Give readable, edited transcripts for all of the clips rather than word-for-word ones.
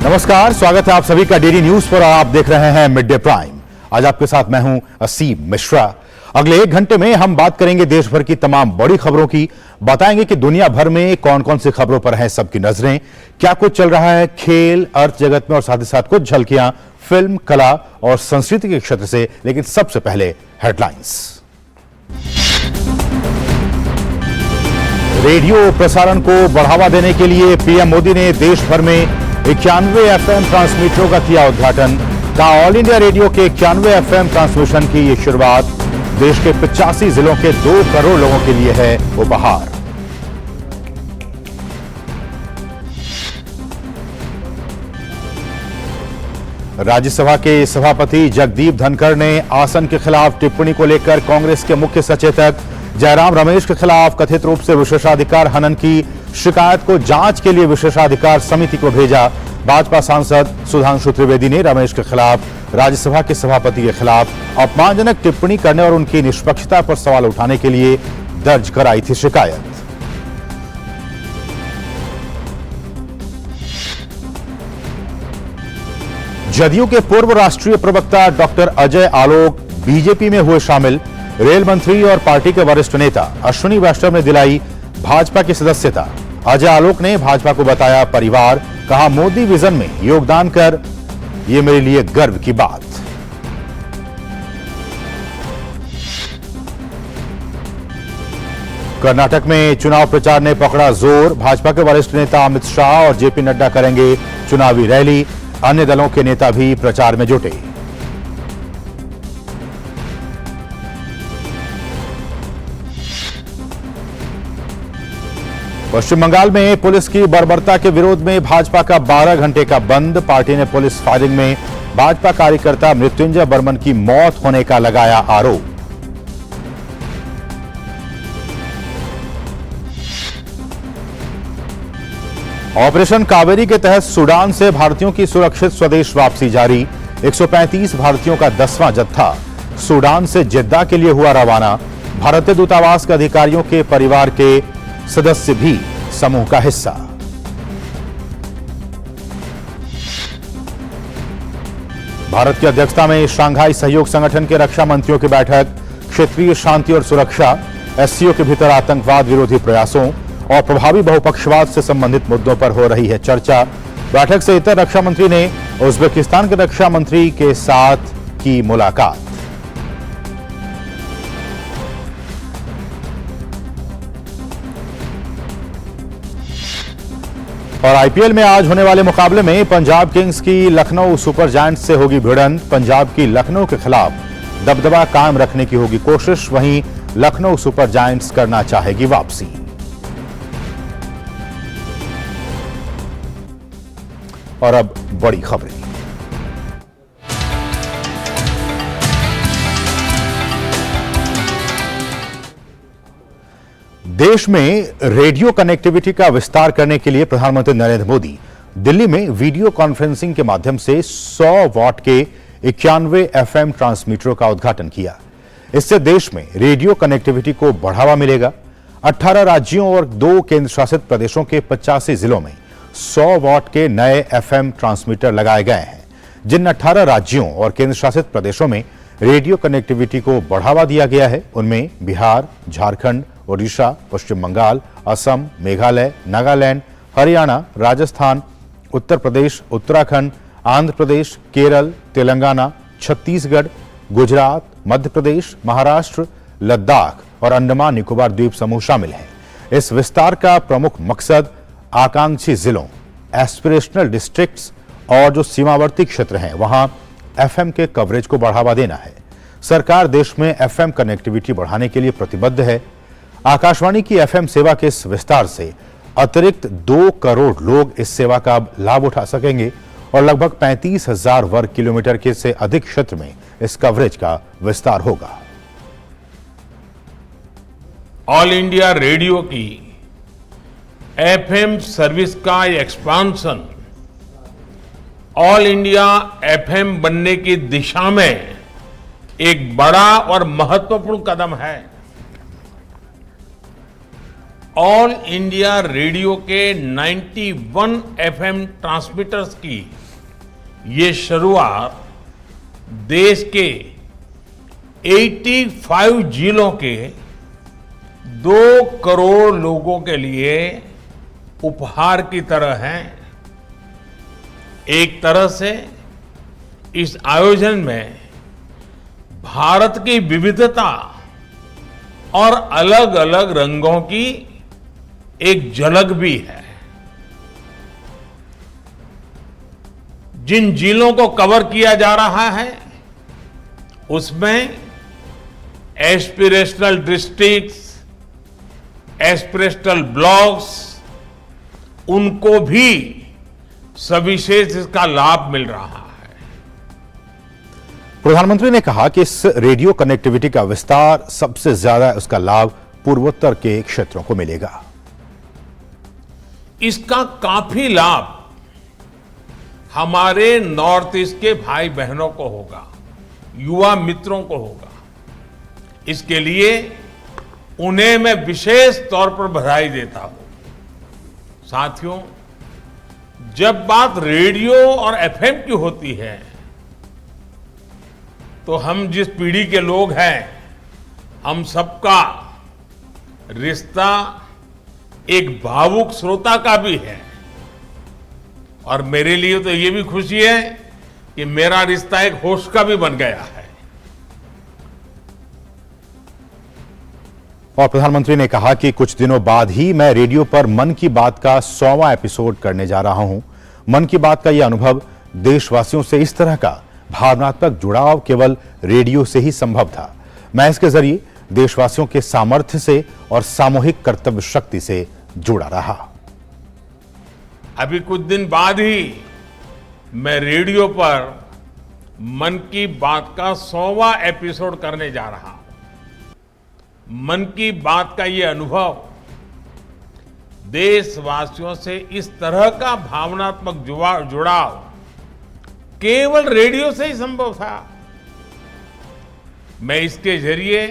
नमस्कार, स्वागत है आप सभी का डीडी न्यूज पर। आप देख रहे हैं मिड डे प्राइम। आज आपके साथ मैं हूं असीम मिश्रा। अगले 1 घंटे में हम बात करेंगे देश भर की तमाम बड़ी खबरों की, बताएंगे कि दुनिया भर में कौन कौन सी खबरों पर हैं सबकी नजरें, क्या कुछ चल रहा है खेल अर्थ जगत में, और साथ ही साथ कुछ झलकियां फिल्म, कला और संस्कृति के क्षेत्र से। लेकिन सबसे पहले हेडलाइंस। रेडियो प्रसारण को बढ़ावा देने के लिए पीएम मोदी ने देश भर में 91 एफएम ट्रांसमीटरों का किया उद्घाटन। कहा, ऑल इंडिया रेडियो के 91 एफएम ट्रांसमिशन की ये शुरुआत देश के 85 जिलों के 2 करोड़ लोगों के लिए है उपहार। राज्यसभा के सभापति जगदीप धनखड़ ने आसन के खिलाफ टिप्पणी को लेकर कांग्रेस के मुख्य सचेतक जयराम रमेश के खिलाफ कथित रूप से विशेषाधिकार हनन की शिकायत को जांच के लिए विशेषाधिकार समिति को भेजा। भाजपा सांसद सुधांशु त्रिवेदी ने रमेश के खिलाफ राज्यसभा के सभापति के खिलाफ अपमानजनक टिप्पणी करने और उनकी निष्पक्षता पर सवाल उठाने के लिए दर्ज कराई थी शिकायत। जदयू के पूर्व राष्ट्रीय प्रवक्ता डॉक्टर अजय आलोक बीजेपी में हुए शामिल। रेल मंत्री और पार्टी के वरिष्ठ नेता अश्विनी वैष्णव ने दिलाई भाजपा की सदस्यता। अजय आलोक ने भाजपा को बताया परिवार। कहा, मोदी विजन में योगदान कर ये मेरे लिए गर्व की बात। कर्नाटक में चुनाव प्रचार ने पकड़ा जोर। भाजपा के वरिष्ठ नेता अमित शाह और जेपी नड्डा करेंगे चुनावी रैली। अन्य दलों के नेता भी प्रचार में जुटे। पश्चिम बंगाल में पुलिस की बर्बरता के विरोध में भाजपा का 12 घंटे का बंद। पार्टी ने पुलिस फायरिंग में भाजपा कार्यकर्ता मृत्युंजय बर्मन की मौत होने का लगाया आरोप। ऑपरेशन कावेरी के तहत सूडान से भारतीयों की सुरक्षित स्वदेश वापसी जारी। 135 भारतीयों का 10वां जत्था सूडान से जेद्दा के लिए हुआ रवाना। भारतीय दूतावास के अधिकारियों के परिवार के सदस्य भी समूह का हिस्सा। भारत की अध्यक्षता में शंघाई सहयोग संगठन के रक्षा मंत्रियों की बैठक। क्षेत्रीय शांति और सुरक्षा, एससीओ के भीतर आतंकवाद विरोधी प्रयासों और प्रभावी बहुपक्षवाद से संबंधित मुद्दों पर हो रही है चर्चा। बैठक से इतर रक्षा मंत्री ने उज्बेकिस्तान के रक्षा मंत्री के साथ की मुलाकात। और आईपीएल में आज होने वाले मुकाबले में पंजाब किंग्स की लखनऊ सुपर जायंट्स से होगी भिड़ंत। पंजाब की लखनऊ के खिलाफ दबदबा कायम रखने की होगी कोशिश, वहीं लखनऊ सुपर जायंट्स करना चाहेगी वापसी। और अब बड़ी खबरें। देश में रेडियो कनेक्टिविटी का विस्तार करने के लिए प्रधानमंत्री नरेंद्र मोदी दिल्ली में वीडियो कॉन्फ्रेंसिंग के माध्यम से 100 वॉट के 91 एफएम ट्रांसमीटरों का उद्घाटन किया। इससे देश में रेडियो कनेक्टिविटी को बढ़ावा मिलेगा। 18 राज्यों और 2 केंद्र शासित प्रदेशों के 85 जिलों में 100 वॉट के नए एफएम ट्रांसमीटर लगाए गए हैं। जिन 18 राज्यों और केंद्र शासित प्रदेशों में रेडियो कनेक्टिविटी को बढ़ावा दिया गया है उनमें बिहार, झारखंड, ओडिशा, पश्चिम बंगाल, असम, मेघालय, नागालैंड, हरियाणा, राजस्थान, उत्तर प्रदेश, उत्तराखंड, आंध्र प्रदेश, केरल, तेलंगाना, छत्तीसगढ़, गुजरात, मध्य प्रदेश, महाराष्ट्र, लद्दाख और अंडमान निकोबार द्वीप समूह शामिल हैं। इस विस्तार का प्रमुख मकसद आकांक्षी जिलों, एस्पिरेशनल डिस्ट्रिक्ट्स और जो सीमावर्ती क्षेत्र हैं वहां एफएम के कवरेज को बढ़ावा देना है। सरकार देश में एफएम कनेक्टिविटी बढ़ाने के लिए प्रतिबद्ध है। आकाशवाणी की एफएम सेवा के इस विस्तार से अतिरिक्त 2 करोड़ लोग इस सेवा का लाभ उठा सकेंगे और लगभग 35,000 वर्ग किलोमीटर के से अधिक क्षेत्र में इस कवरेज का विस्तार होगा। ऑल इंडिया रेडियो की एफएम सर्विस का एक्सपांशन ऑल इंडिया एफएम बनने की दिशा में एक बड़ा और महत्वपूर्ण कदम है। ऑल इंडिया रेडियो के 91 एफएम ट्रांसमीटर्स की ये शुरुआत देश के 85 जिलों के 2 करोड़ लोगों के लिए उपहार की तरह है। एक तरह से इस आयोजन में भारत की विविधता और अलग अलग रंगों की एक झलक भी है। जिन जिलों को कवर किया जा रहा है उसमें एस्पिरेशनल डिस्ट्रिक्ट्स, एस्पिरेशनल ब्लॉक्स, उनको भी सविशेष इसका लाभ मिल रहा है। प्रधानमंत्री ने कहा कि इस रेडियो कनेक्टिविटी का विस्तार सबसे ज्यादा उसका लाभ पूर्वोत्तर के क्षेत्रों को मिलेगा। इसका काफी लाभ हमारे नॉर्थ ईस्ट के भाई बहनों को होगा, युवा मित्रों को होगा। इसके लिए उन्हें मैं विशेष तौर पर बधाई देता हूं। साथियों, जब बात रेडियो और एफएम की होती है तो हम जिस पीढ़ी के लोग हैं, हम सबका रिश्ता एक भावुक श्रोता का भी है। और मेरे लिए तो ये भी खुशी है कि मेरा रिश्ता एक होस्ट का भी बन गया है। और प्रधानमंत्री ने कहा कि कुछ दिनों बाद ही मैं रेडियो पर मन की बात का 100वां एपिसोड करने जा रहा हूं। मन की बात का यह अनुभव देशवासियों से इस तरह का भावनात्मक जुड़ाव केवल रेडियो से ही संभव था। मैं इसके जरिए देशवासियों के सामर्थ्य से और सामूहिक कर्तव्य शक्ति से जुड़ा रहा। अभी कुछ दिन बाद ही मैं रेडियो पर मन की बात का 100वां एपिसोड करने जा रहा हूं। मन की बात का ये अनुभव देशवासियों से इस तरह का भावनात्मक जुड़ाव केवल रेडियो से ही संभव था। मैं इसके जरिए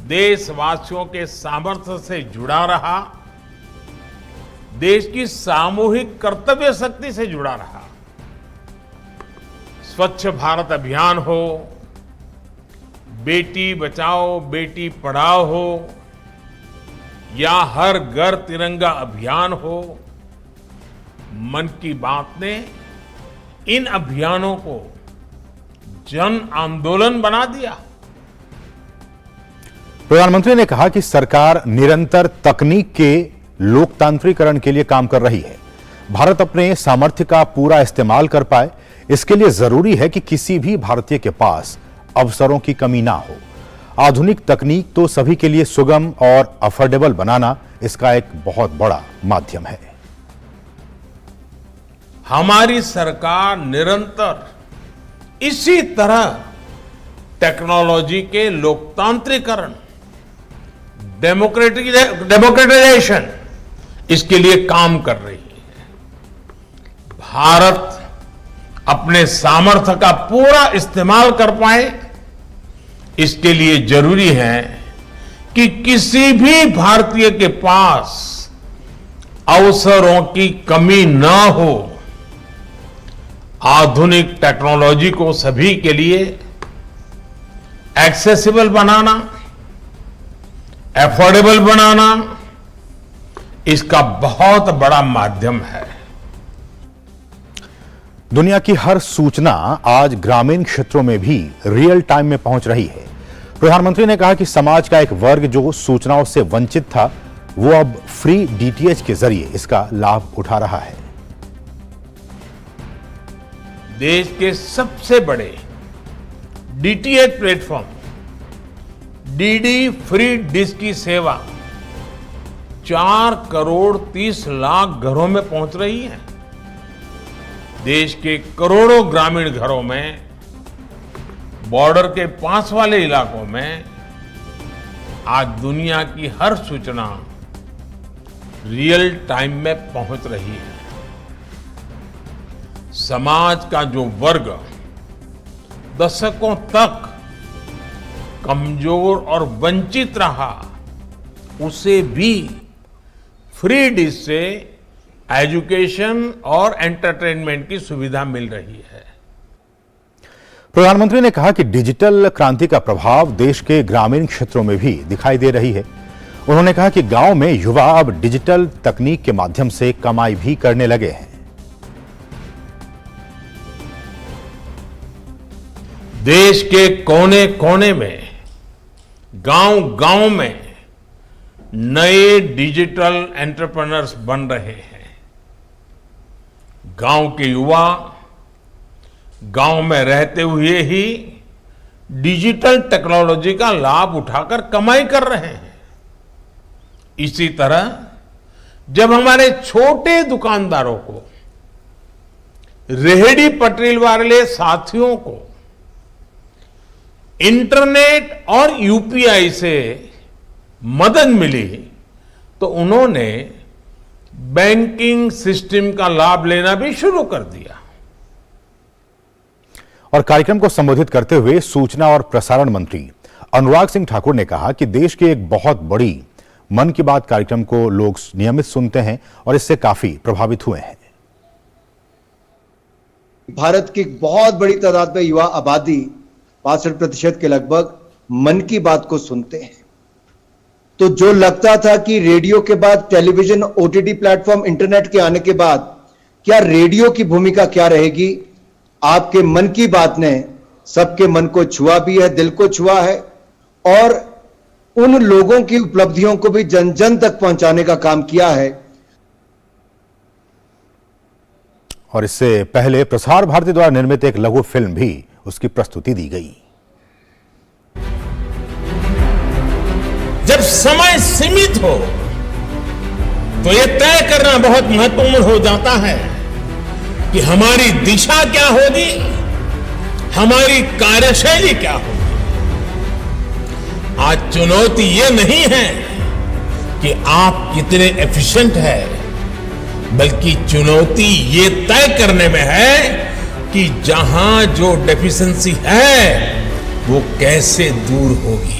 देशवासियों के सामर्थ्य से जुड़ा रहा, देश की सामूहिक कर्तव्य शक्ति से जुड़ा रहा। स्वच्छ भारत अभियान हो, बेटी बचाओ बेटी पढ़ाओ हो, या हर घर तिरंगा अभियान हो, मन की बात ने इन अभियानों को जन आंदोलन बना दिया। प्रधानमंत्री ने कहा कि सरकार निरंतर तकनीक के लोकतांत्रिकरण के लिए काम कर रही है। भारत अपने सामर्थ्य का पूरा इस्तेमाल कर पाए, इसके लिए जरूरी है कि किसी भी भारतीय के पास अवसरों की कमी ना हो। आधुनिक तकनीक तो सभी के लिए सुगम और अफोर्डेबल बनाना इसका एक बहुत बड़ा माध्यम है। हमारी सरकार निरंतर इसी तरह टेक्नोलॉजी के लोकतांत्रिकरण, डेमोक्रेटाइजेशन, इसके लिए काम कर रही है। भारत अपने सामर्थ्य का पूरा इस्तेमाल कर पाए, इसके लिए जरूरी है कि किसी भी भारतीय के पास अवसरों की कमी न हो। आधुनिक टेक्नोलॉजी को सभी के लिए एक्सेसिबल बनाना, अफोर्डेबल बनाना, इसका बहुत बड़ा माध्यम है। दुनिया की हर सूचना आज ग्रामीण क्षेत्रों में भी रियल टाइम में पहुंच रही है। प्रधानमंत्री ने कहा कि समाज का एक वर्ग जो सूचनाओं से वंचित था, वो अब फ्री डीटीएच के जरिए इसका लाभ उठा रहा है। देश के सबसे बड़े DTH platform DD free dish की सेवा 4 करोड़ 30 लाख घरों में पहुंच रही है। देश के करोड़ों ग्रामीण घरों में, बॉर्डर के पास वाले इलाकों में आज दुनिया की हर सूचना रियल टाइम में पहुंच रही है। समाज का जो वर्ग दशकों तक कमजोर और वंचित रहा, उसे भी फ्री डिश से एजुकेशन और एंटरटेनमेंट की सुविधा मिल रही है। प्रधानमंत्री ने कहा कि डिजिटल क्रांति का प्रभाव देश के ग्रामीण क्षेत्रों में भी दिखाई दे रही है। उन्होंने कहा कि गांव में युवा अब डिजिटल तकनीक के माध्यम से कमाई भी करने लगे हैं। देश के कोने कोने में, गांव-गांव में नए डिजिटल एंटरप्रेन्योर्स बन रहे हैं। गांव के युवा गांव में रहते हुए ही डिजिटल टेक्नोलॉजी का लाभ उठाकर कमाई कर रहे हैं। इसी तरह जब हमारे छोटे दुकानदारों को, रेहड़ी पटरी वाले साथियों को इंटरनेट और यूपीआई से मदद मिली तो उन्होंने बैंकिंग सिस्टम का लाभ लेना भी शुरू कर दिया। और कार्यक्रम को संबोधित करते हुए सूचना और प्रसारण मंत्री अनुराग सिंह ठाकुर ने कहा कि देश की एक बहुत बड़ी मन की बात कार्यक्रम को लोग नियमित सुनते हैं और इससे काफी प्रभावित हुए हैं। भारत की बहुत बड़ी तादाद में युवा आबादी 65% के लगभग मन की बात को सुनते हैं। तो जो लगता था कि रेडियो के बाद टेलीविजन, ओटीटी प्लेटफॉर्म, इंटरनेट के आने के बाद क्या रेडियो की भूमिका क्या रहेगी, आपके मन की बात ने सबके मन को छुआ भी है, दिल को छुआ है और उन लोगों की उपलब्धियों को भी जन जन तक पहुंचाने का काम किया है। और इससे पहले प्रसार भारती द्वारा निर्मित एक लघु फिल्म भी उसकी प्रस्तुति दी गई। जब समय सीमित हो तो यह तय करना बहुत महत्वपूर्ण हो जाता है कि हमारी दिशा क्या होगी, हमारी कार्यशैली क्या होगी। आज चुनौती यह नहीं है कि आप कितने एफिशिएंट हैं, बल्कि चुनौती ये तय करने में है कि जहां जो डेफिशिएंसी है वो कैसे दूर होगी।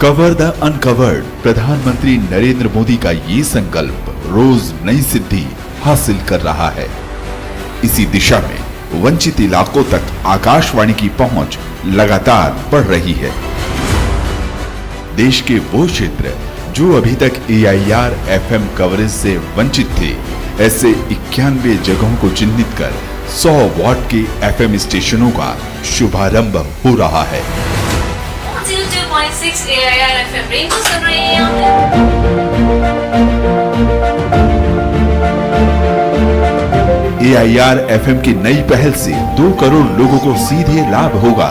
Cover the uncovered. प्रधानमंत्री नरेंद्र मोदी का ये संकल्प रोज नई सिद्धि हासिल कर रहा है। इसी दिशा में वंचित इलाकों तक आकाशवाणी की पहुंच लगातार बढ़ रही है। देश के वो क्षेत्र जो अभी तक AIR FM कवरेज से वंचित थे, ऐसे 91 जगहों को चिन्हित कर 100 वॉट के FM स्टेशनों का शुभारंभ हो रहा है। 2.6 AIR FM रेडियो सुन रहे हैं आप। AIR FM की नई पहल से 2 करोड़ लोगों को सीधे लाभ होगा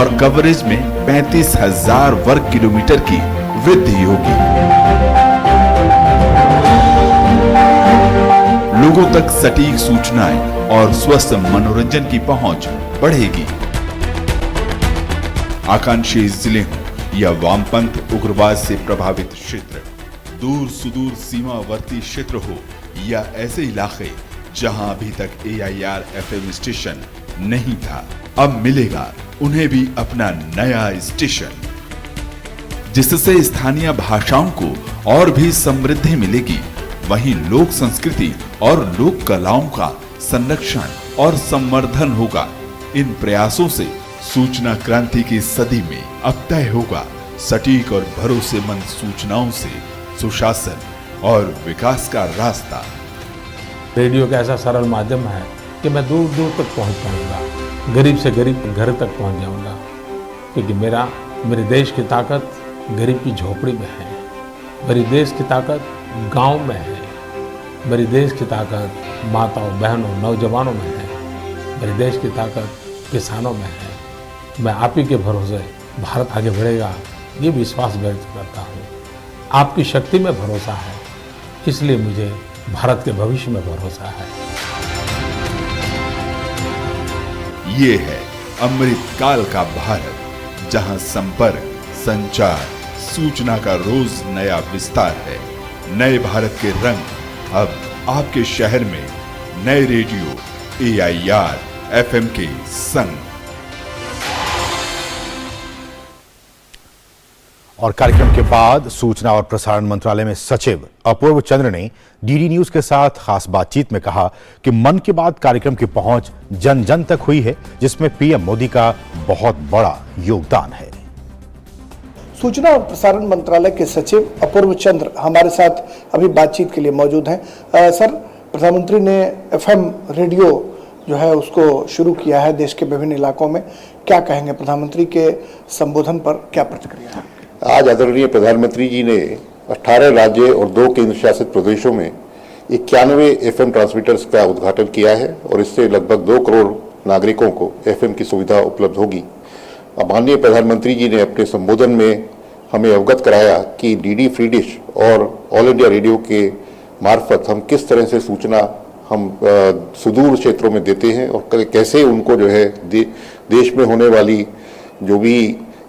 और कवरेज में 35,000 वर्ग किलोमीटर की वृद्धि होगी। लोगों तक सटीक सूचनाएं और स्वस्थ मनोरंजन की पहुंच बढ़ेगी। आकांक्षी जिले हों या वामपंथ उग्रवाद से प्रभावित क्षेत्र, दूर सुदूर सीमावर्ती क्षेत्र हो या ऐसे इलाके जहां अभी तक AIR FM स्टेशन नहीं था, अब मिलेगा उन्हें भी अपना नया स्टेशन, जिससे स्थानीय भाषाओं को और भी समृद्धि मिलेगी। वहीं लोक संस्कृति और लोक कलाओं का संरक्षण और संवर्धन होगा। इन प्रयासों से सूचना क्रांति की सदी में अब तय होगा सटीक और भरोसेमंद सूचनाओं से सुशासन और विकास का रास्ता। रेडियो का ऐसा सरल माध्यम है कि मैं दूर दूर तक पहुंच पाऊंगा, गरीब से गरीब घर तक पहुंच जाऊंगा, क्योंकि मेरे देश की ताकत गरीब की झोपड़ी में है, मेरी देश की ताकत गांव में है, मेरी देश की ताकत माताओं, बहनों, नौजवानों में है, मेरे देश की ताकत किसानों में है। मैं आप ही के भरोसे भारत आगे बढ़ेगा, ये विश्वास व्यक्त करता हूँ। आपकी शक्ति में भरोसा है, इसलिए मुझे भारत के भविष्य में भरोसा है। ये है अमृत काल का भारत, जहां संपर्क, संचार, सूचना का रोज नया विस्तार है। नए भारत के रंग अब आपके शहर में नए रेडियो AIR FM के संग। और कार्यक्रम के बाद सूचना और प्रसारण मंत्रालय में सचिव अपूर्व चंद्र ने डीडी न्यूज के साथ खास बातचीत में कहा कि मन की बात कार्यक्रम की पहुंच जन जन तक हुई है, जिसमें पीएम मोदी का बहुत बड़ा योगदान है। सूचना और प्रसारण मंत्रालय के सचिव अपूर्व चंद्र हमारे साथ अभी बातचीत के लिए मौजूद हैं। सर, प्रधानमंत्री ने एफएम रेडियो जो है उसको शुरू किया है देश के विभिन्न इलाकों में, क्या कहेंगे? प्रधानमंत्री के संबोधन पर क्या प्रतिक्रिया है? आज आदरणीय प्रधानमंत्री जी ने 18 राज्य और 2 केंद्र शासित प्रदेशों में 91 एफएम ट्रांसमीटर्स का उद्घाटन किया है और इससे लगभग 2 करोड़ नागरिकों को एफएम की सुविधा उपलब्ध होगी। माननीय प्रधानमंत्री जी ने अपने संबोधन में हमें अवगत कराया कि डीडी फ्री डिश और ऑल इंडिया रेडियो के मार्फत हम किस तरह से सूचना हम सुदूर क्षेत्रों में देते हैं और कैसे उनको जो है देश में होने वाली जो भी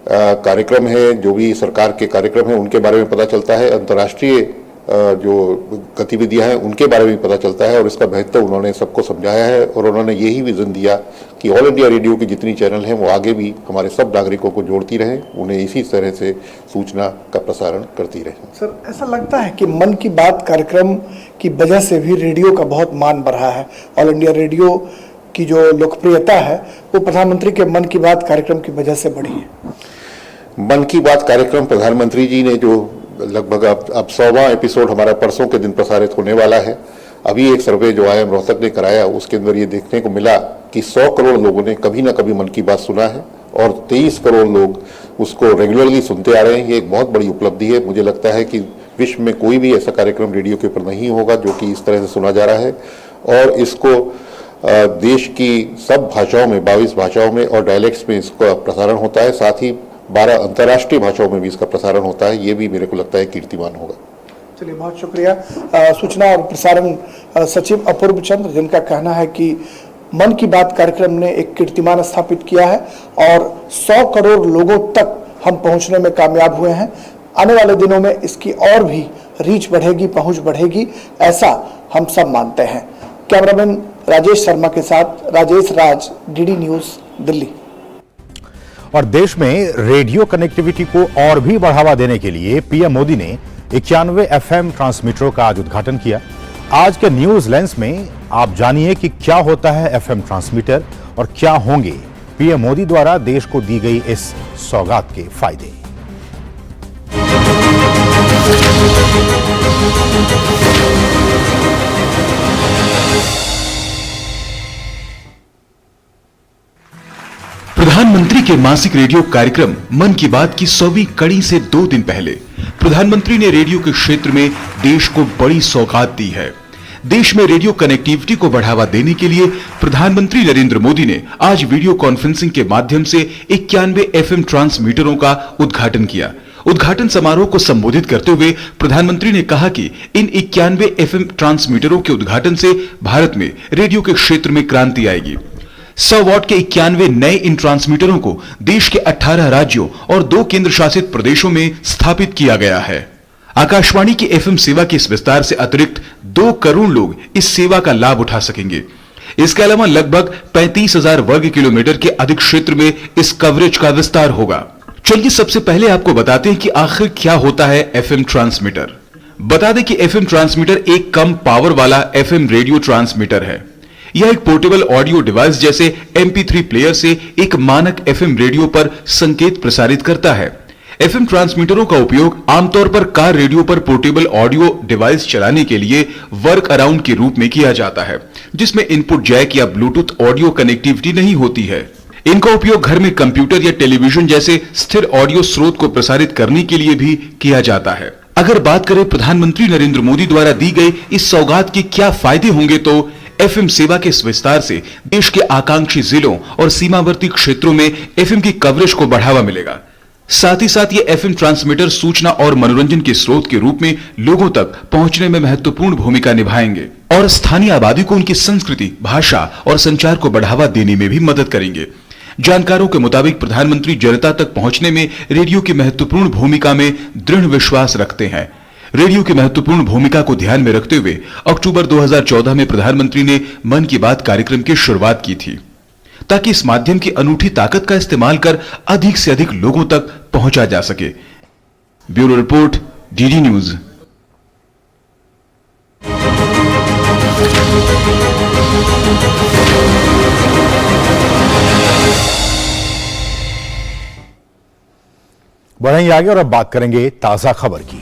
कार्यक्रम है, जो भी सरकार के कार्यक्रम है, उनके बारे में पता चलता है। अंतर्राष्ट्रीय जो गतिविधियां हैं उनके बारे में पता चलता है और इसका महत्व उन्होंने सबको समझाया है और उन्होंने यही विजन दिया कि ऑल इंडिया रेडियो की जितनी चैनल हैं वो आगे भी हमारे सब नागरिकों को जोड़ती रहें, उन्हें इसी तरह से सूचना का प्रसारण करती रहें। सर, ऐसा लगता है कि मन की बात कार्यक्रम की वजह से भी रेडियो का बहुत मान बढ़ा है। ऑल इंडिया रेडियो की जो लोकप्रियता है वो प्रधानमंत्री के मन की बात कार्यक्रम की वजह से बढ़ी है। मन की बात कार्यक्रम प्रधानमंत्री जी ने जो लगभग अब 100वां एपिसोड हमारा परसों के दिन प्रसारित होने वाला है। अभी एक सर्वे जो IIM रोहतक ने कराया उसके अंदर ये देखने को मिला कि 100 करोड़ लोगों ने कभी ना कभी मन की बात सुना है और 23 करोड़ लोग उसको रेगुलरली सुनते आ रहे हैं। ये एक बहुत बड़ी उपलब्धि है। मुझे लगता है कि विश्व में कोई भी ऐसा कार्यक्रम रेडियो के ऊपर नहीं होगा जो कि इस तरह से सुना जा रहा है और इसको देश की सब भाषाओं में 22 भाषाओं में और डायलेक्ट्स में इसका प्रसारण होता है। साथ ही 12 अंतर्राष्ट्रीय भाषाओं में भी इसका प्रसारण होता है। ये भी मेरे को लगता है कीर्तिमान होगा। चलिए, बहुत शुक्रिया। सूचना और प्रसारण सचिव अपूर्व चंद्र, जिनका कहना है कि मन की बात कार्यक्रम ने एक कीर्तिमान स्थापित किया है और 100 करोड़ लोगों तक हम पहुंचने में कामयाब हुए हैं। आने वाले दिनों में इसकी और भी रीच बढ़ेगी, पहुंच बढ़ेगी, ऐसा हम सब मानते हैं। कैमरामैन राजेश शर्मा के साथ राजेश राज, डीडी न्यूज, दिल्ली। और देश में रेडियो कनेक्टिविटी को और भी बढ़ावा देने के लिए पीएम मोदी ने 91 एफएम ट्रांसमीटरों का आज उद्घाटन किया। आज के न्यूज लेंस में आप जानिए कि क्या होता है एफएम ट्रांसमीटर और क्या होंगे पीएम मोदी द्वारा देश को दी गई इस सौगात के फायदे। प्रधानमंत्री के मासिक रेडियो कार्यक्रम मन की बात की 100वीं कड़ी से 2 दिन पहले प्रधानमंत्री ने रेडियो के क्षेत्र में देश को बड़ी सौगात दी है। देश में रेडियो कनेक्टिविटी को बढ़ावा देने के लिए प्रधानमंत्री नरेंद्र मोदी ने आज वीडियो कॉन्फ्रेंसिंग के माध्यम से 91 एफएम ट्रांसमीटरों का उद्घाटन किया। उद्घाटन समारोह को संबोधित करते हुए प्रधानमंत्री ने कहा कि इन 91 एफएम ट्रांसमीटरों के उद्घाटन से भारत में रेडियो के क्षेत्र में क्रांति आएगी। 100 वॉट के 91 नए इन ट्रांसमीटरों को देश के 18 राज्यों और 2 केंद्र शासित प्रदेशों में स्थापित किया गया है। आकाशवाणी की एफएम सेवा के इस विस्तार से अतिरिक्त 2 करोड़ लोग इस सेवा का लाभ उठा सकेंगे। इसके अलावा लगभग 35,000 वर्ग किलोमीटर के अधिक क्षेत्र में इस कवरेज का विस्तार होगा। चलिए सबसे पहले आपको बताते हैं कि आखिर क्या होता है एफएम ट्रांसमीटर। बता दें कि एफएम ट्रांसमीटर एक कम पावर वाला एफएम रेडियो ट्रांसमीटर है। यह एक पोर्टेबल ऑडियो डिवाइस जैसे MP3 प्लेयर से एक मानक एफएम रेडियो पर संकेत प्रसारित करता है। एफएम ट्रांसमीटरों का उपयोग आमतौर पर कार रेडियो पर पोर्टेबल ऑडियो डिवाइस चलाने के लिए वर्क अराउंड के रूप में किया जाता है, जिसमें इनपुट जैक या ब्लूटूथ ऑडियो कनेक्टिविटी नहीं होती है। इनका उपयोग घर में कंप्यूटर या टेलीविजन जैसे स्थिर ऑडियो स्रोत को प्रसारित करने के लिए भी किया जाता है। अगर बात करें प्रधानमंत्री नरेंद्र मोदी द्वारा दी गई इस सौगात के क्या फायदे होंगे, तो एफएम सेवा के इस विस्तार से देश के आकांक्षी जिलों और सीमावर्ती क्षेत्रों में एफएम की कवरेज को बढ़ावा मिलेगा। साथ ही साथ ये एफएम ट्रांसमीटर सूचना और मनोरंजन के स्रोत के रूप में लोगों तक पहुंचने में महत्वपूर्ण भूमिका निभाएंगे और स्थानीय आबादी को उनकी संस्कृति, भाषा और संचार को बढ़ावा देने में भी मदद करेंगे। जानकारों के मुताबिक प्रधानमंत्री जनता तक पहुंचने में रेडियो की महत्वपूर्ण भूमिका में दृढ़ विश्वास रखते हैं। रेडियो की महत्वपूर्ण भूमिका को ध्यान में रखते हुए अक्टूबर 2014 में प्रधानमंत्री ने मन की बात कार्यक्रम की शुरुआत की थी, ताकि इस माध्यम की अनूठी ताकत का इस्तेमाल कर अधिक से अधिक लोगों तक पहुंचा जा सके। Bureau report, DD news. बढ़ेंगे आगे और अब बात करेंगे ताजा खबर की।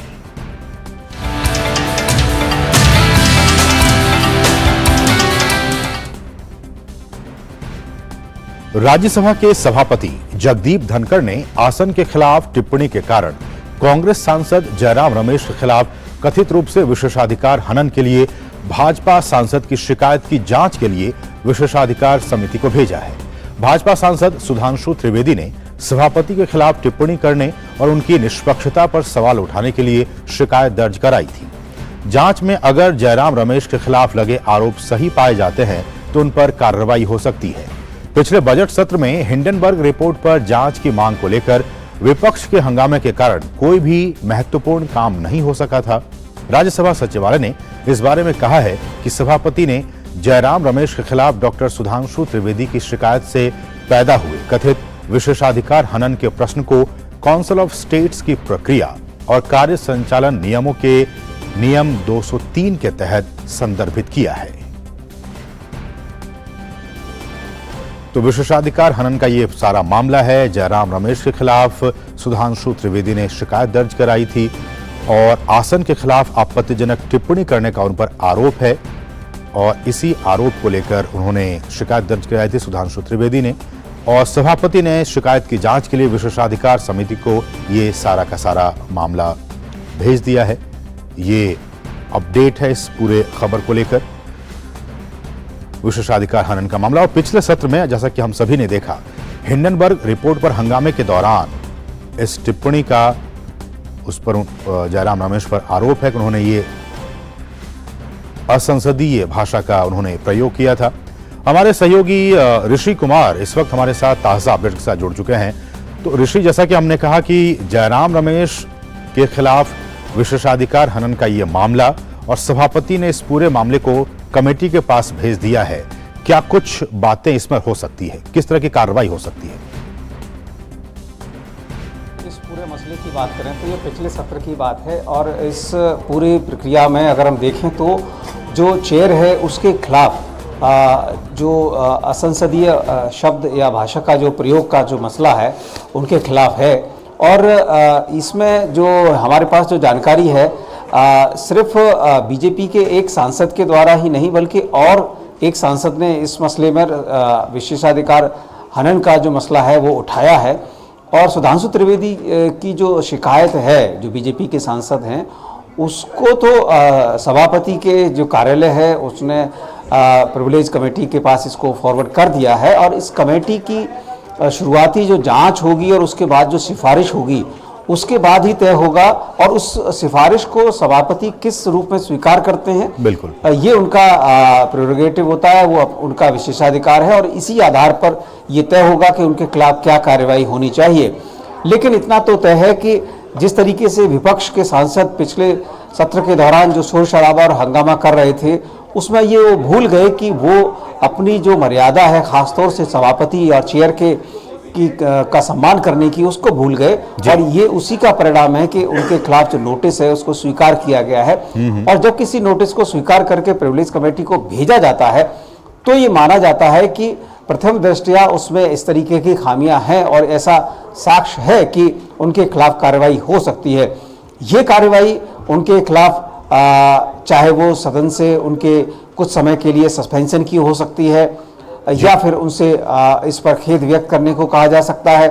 राज्यसभा के सभापति जगदीप धनखड़ ने आसन के खिलाफ टिप्पणी के कारण कांग्रेस सांसद जयराम रमेश के खिलाफ कथित रूप से विशेषाधिकार हनन के लिए भाजपा सांसद की शिकायत की जांच के लिए विशेषाधिकार समिति को भेजा है। भाजपा सांसद सुधांशु त्रिवेदी ने सभापति के खिलाफ टिप्पणी करने और उनकी निष्पक्षता पर सवाल उठाने के लिए शिकायत दर्ज कराई थी। जांच में अगर जयराम रमेश के खिलाफ लगे आरोप सही पाए जाते हैं तो उन पर कार्रवाई हो सकती है। पिछले बजट सत्र में हिंडनबर्ग रिपोर्ट पर जांच की मांग को लेकर विपक्ष के हंगामे के कारण कोई भी महत्वपूर्ण काम नहीं हो सका था। राज्यसभा सचिवालय ने इस बारे में कहा है कि सभापति ने जयराम रमेश के खिलाफ डॉक्टर सुधांशु त्रिवेदी की शिकायत से पैदा हुए कथित विशेषाधिकार हनन के प्रश्न को काउंसिल ऑफ स्टेट्स की प्रक्रिया और कार्य संचालन नियमों के नियम 203 के तहत संदर्भित किया है। तो विशेषाधिकार हनन का ये सारा मामला है। जयराम रमेश के खिलाफ सुधांशु त्रिवेदी ने शिकायत दर्ज कराई थी और आसन के खिलाफ आपत्तिजनक टिप्पणी करने का उन पर आरोप है और इसी आरोप को लेकर उन्होंने शिकायत दर्ज कराई थी सुधांशु त्रिवेदी ने, और सभापति ने शिकायत की जांच के लिए विशेषाधिकार समिति को ये सारा का सारा मामला भेज दिया है। ये अपडेट है इस पूरे खबर को लेकर, विशेषाधिकार हनन का मामला। और पिछले सत्र में जैसा कि हम सभी ने देखा, हिंडनबर्ग रिपोर्ट पर हंगामे के दौरान इस टिप्पणी का उस पर जयराम रमेश पर आरोप है कि उन्होंने ये असंसदीय भाषा का उन्होंने प्रयोग किया था। हमारे सहयोगी ऋषि कुमार इस वक्त हमारे साथ ताजा अपडेट के साथ जुड़ चुके हैं। तो ऋषि, जैसा कि हमने कहा कि जयराम रमेश के खिलाफ विशेषाधिकार हनन का ये मामला और सभापति ने इस पूरे मामले को कमेटी के पास भेज दिया है, क्या कुछ बातें इसमें हो सकती है, किस तरह की कार्रवाई हो सकती है? इस पूरे मसले की बात करें तो ये पिछले सत्र की बात है और इस पूरी प्रक्रिया में अगर हम देखें तो जो चेयर है उसके खिलाफ जो असंसदीय शब्द या भाषा का जो प्रयोग का जो मसला है उनके खिलाफ है। और इसमें जो हमारे पास जो जानकारी है सिर्फ बीजेपी के एक सांसद के द्वारा ही नहीं बल्कि और एक सांसद ने इस मसले में विशेषाधिकार हनन का जो मसला है वो उठाया है। और सुधांशु त्रिवेदी की जो शिकायत है जो बीजेपी के सांसद हैं उसको तो सभापति के जो कार्यालय है उसने प्रिविलेज कमेटी के पास इसको फॉरवर्ड कर दिया है और इस कमेटी की शुरुआती जो जांच होगी और उसके बाद जो सिफारिश होगी उसके बाद ही तय होगा और उस सिफारिश को सभापति किस रूप में स्वीकार करते हैं, बिल्कुल ये उनका प्रेरोगेटिव होता है, वो उनका विशेषाधिकार है और इसी आधार पर ये तय होगा कि उनके खिलाफ क्या कार्रवाई होनी चाहिए। लेकिन इतना तो तय है कि जिस तरीके से विपक्ष के सांसद पिछले सत्र के दौरान जो शोर शराबा और हंगामा कर रहे थे उसमें ये वो भूल गए कि वो अपनी जो मर्यादा है खासतौर से सभापति और चेयर का सम्मान करने की उसको भूल गए और ये उसी का परिणाम है कि उनके खिलाफ जो नोटिस है उसको स्वीकार किया गया है। और जब किसी नोटिस को स्वीकार करके प्रिविलेज कमेटी को भेजा जाता है तो ये माना जाता है कि प्रथम दृष्टया उसमें इस तरीके की खामियां हैं और ऐसा साक्ष्य है कि उनके खिलाफ कार्रवाई हो सकती है। ये कार्रवाई उनके खिलाफ चाहे वो सदन से उनके कुछ समय के लिए सस्पेंशन की हो सकती है या फिर उनसे इस पर खेद व्यक्त करने को कहा जा सकता है।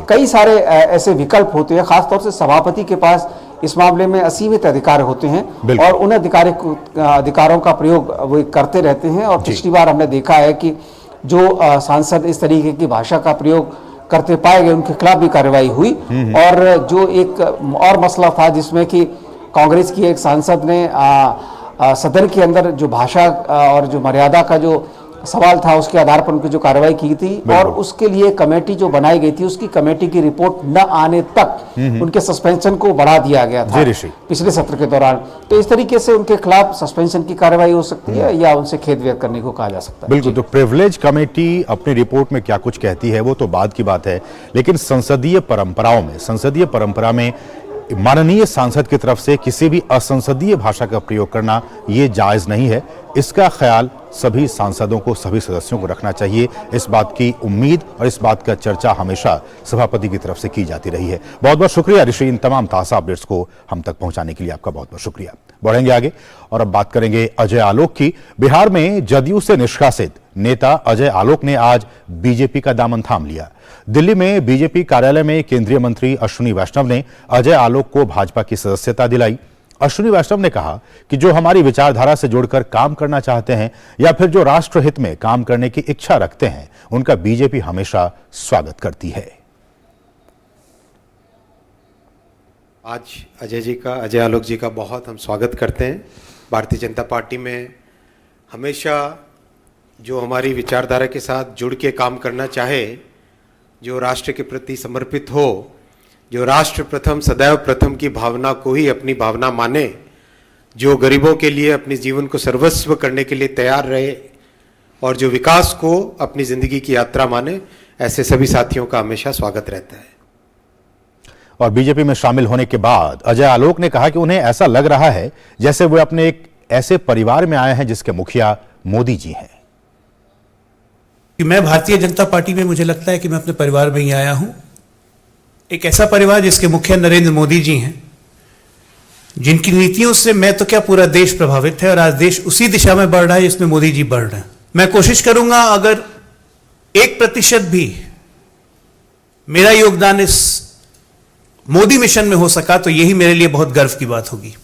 कई सारे ऐसे विकल्प होते हैं, खासतौर से सभापति के पास इस मामले में असीमित अधिकार होते हैं और उन अधिकारों का प्रयोग वो करते रहते हैं। और पिछली बार हमने देखा है कि जो सांसद इस तरीके की भाषा का प्रयोग करते पाए गए उनके खिलाफ भी कार्रवाई हुई। और जो एक और मसला था जिसमें कि कांग्रेस की एक सांसद ने सदन के अंदर जो भाषा और जो मर्यादा का जो सवाल था उसके आधार पर उनकी जो कार्रवाई की थी और उसके लिए कमेटी जो बनाई गई थी उसकी कमेटी की रिपोर्ट न आने तक उनके सस्पेंशन को बढ़ा दिया गया था पिछले सत्र के दौरान। तो इस तरीके से उनके खिलाफ सस्पेंशन की कार्रवाई हो सकती है या उनसे खेद व्यक्त करने को कहा जा सकता है। बिल्कुल। तो प्रिविलेज कमेटी अपनी रिपोर्ट में क्या कुछ कहती है वो तो बाद की बात है, लेकिन संसदीय परंपरा में माननीय सांसद की तरफ से किसी भी असंसदीय भाषा का प्रयोग करना ये जायज नहीं है। इसका ख्याल सभी सांसदों को, सभी सदस्यों को रखना चाहिए। इस बात की उम्मीद और इस बात का चर्चा हमेशा सभापति की तरफ से की जाती रही है। बहुत बहुत शुक्रिया ऋषि, इन तमाम ताज़ा अपडेट्स को हम तक पहुंचाने के लिए आपका बहुत बहुत शुक्रिया। बढ़ेंगे आगे और अब बात करेंगे अजय आलोक की। बिहार में जदयू से निष्कासित नेता अजय आलोक ने आज बीजेपी का दामन थाम लिया। दिल्ली में बीजेपी कार्यालय में केंद्रीय मंत्री अश्विनी वैष्णव ने अजय आलोक को भाजपा की सदस्यता दिलाई। अश्विनी वैष्णव ने कहा कि जो हमारी विचारधारा से जुड़कर काम करना चाहते हैं या फिर जो राष्ट्रहित में काम करने की इच्छा रखते हैं, उनका बीजेपी हमेशा स्वागत करती है। आज अजय आलोक जी का बहुत हम स्वागत करते हैं। भारतीय जनता पार्टी में हमेशा जो हमारी विचारधारा के साथ जुड़ के काम करना चाहे, जो राष्ट्र के प्रति समर्पित हो, जो राष्ट्र प्रथम सदैव प्रथम की भावना को ही अपनी भावना माने, जो गरीबों के लिए अपने जीवन को सर्वस्व करने के लिए तैयार रहे और जो विकास को अपनी जिंदगी की यात्रा माने, ऐसे सभी साथियों का हमेशा स्वागत रहता है। और बीजेपी में शामिल होने के बाद अजय आलोक ने कहा कि उन्हें ऐसा लग रहा है जैसे वे अपने एक ऐसे परिवार में आए हैं जिसके मुखिया मोदी जी हैं। कि मैं भारतीय जनता पार्टी में, मुझे लगता है कि मैं अपने परिवार में ही आया हूं। एक ऐसा परिवार जिसके मुखिया नरेंद्र मोदी जी हैं, जिनकी नीतियों से मैं तो क्या पूरा देश प्रभावित है और आज देश उसी दिशा में बढ़ रहा है जिसमें मोदी जी बढ़ रहे हैं। मैं कोशिश करूंगा अगर 1% भी मेरा योगदान इस मोदी मिशन में हो सका तो यही मेरे लिए बहुत गर्व की बात होगी।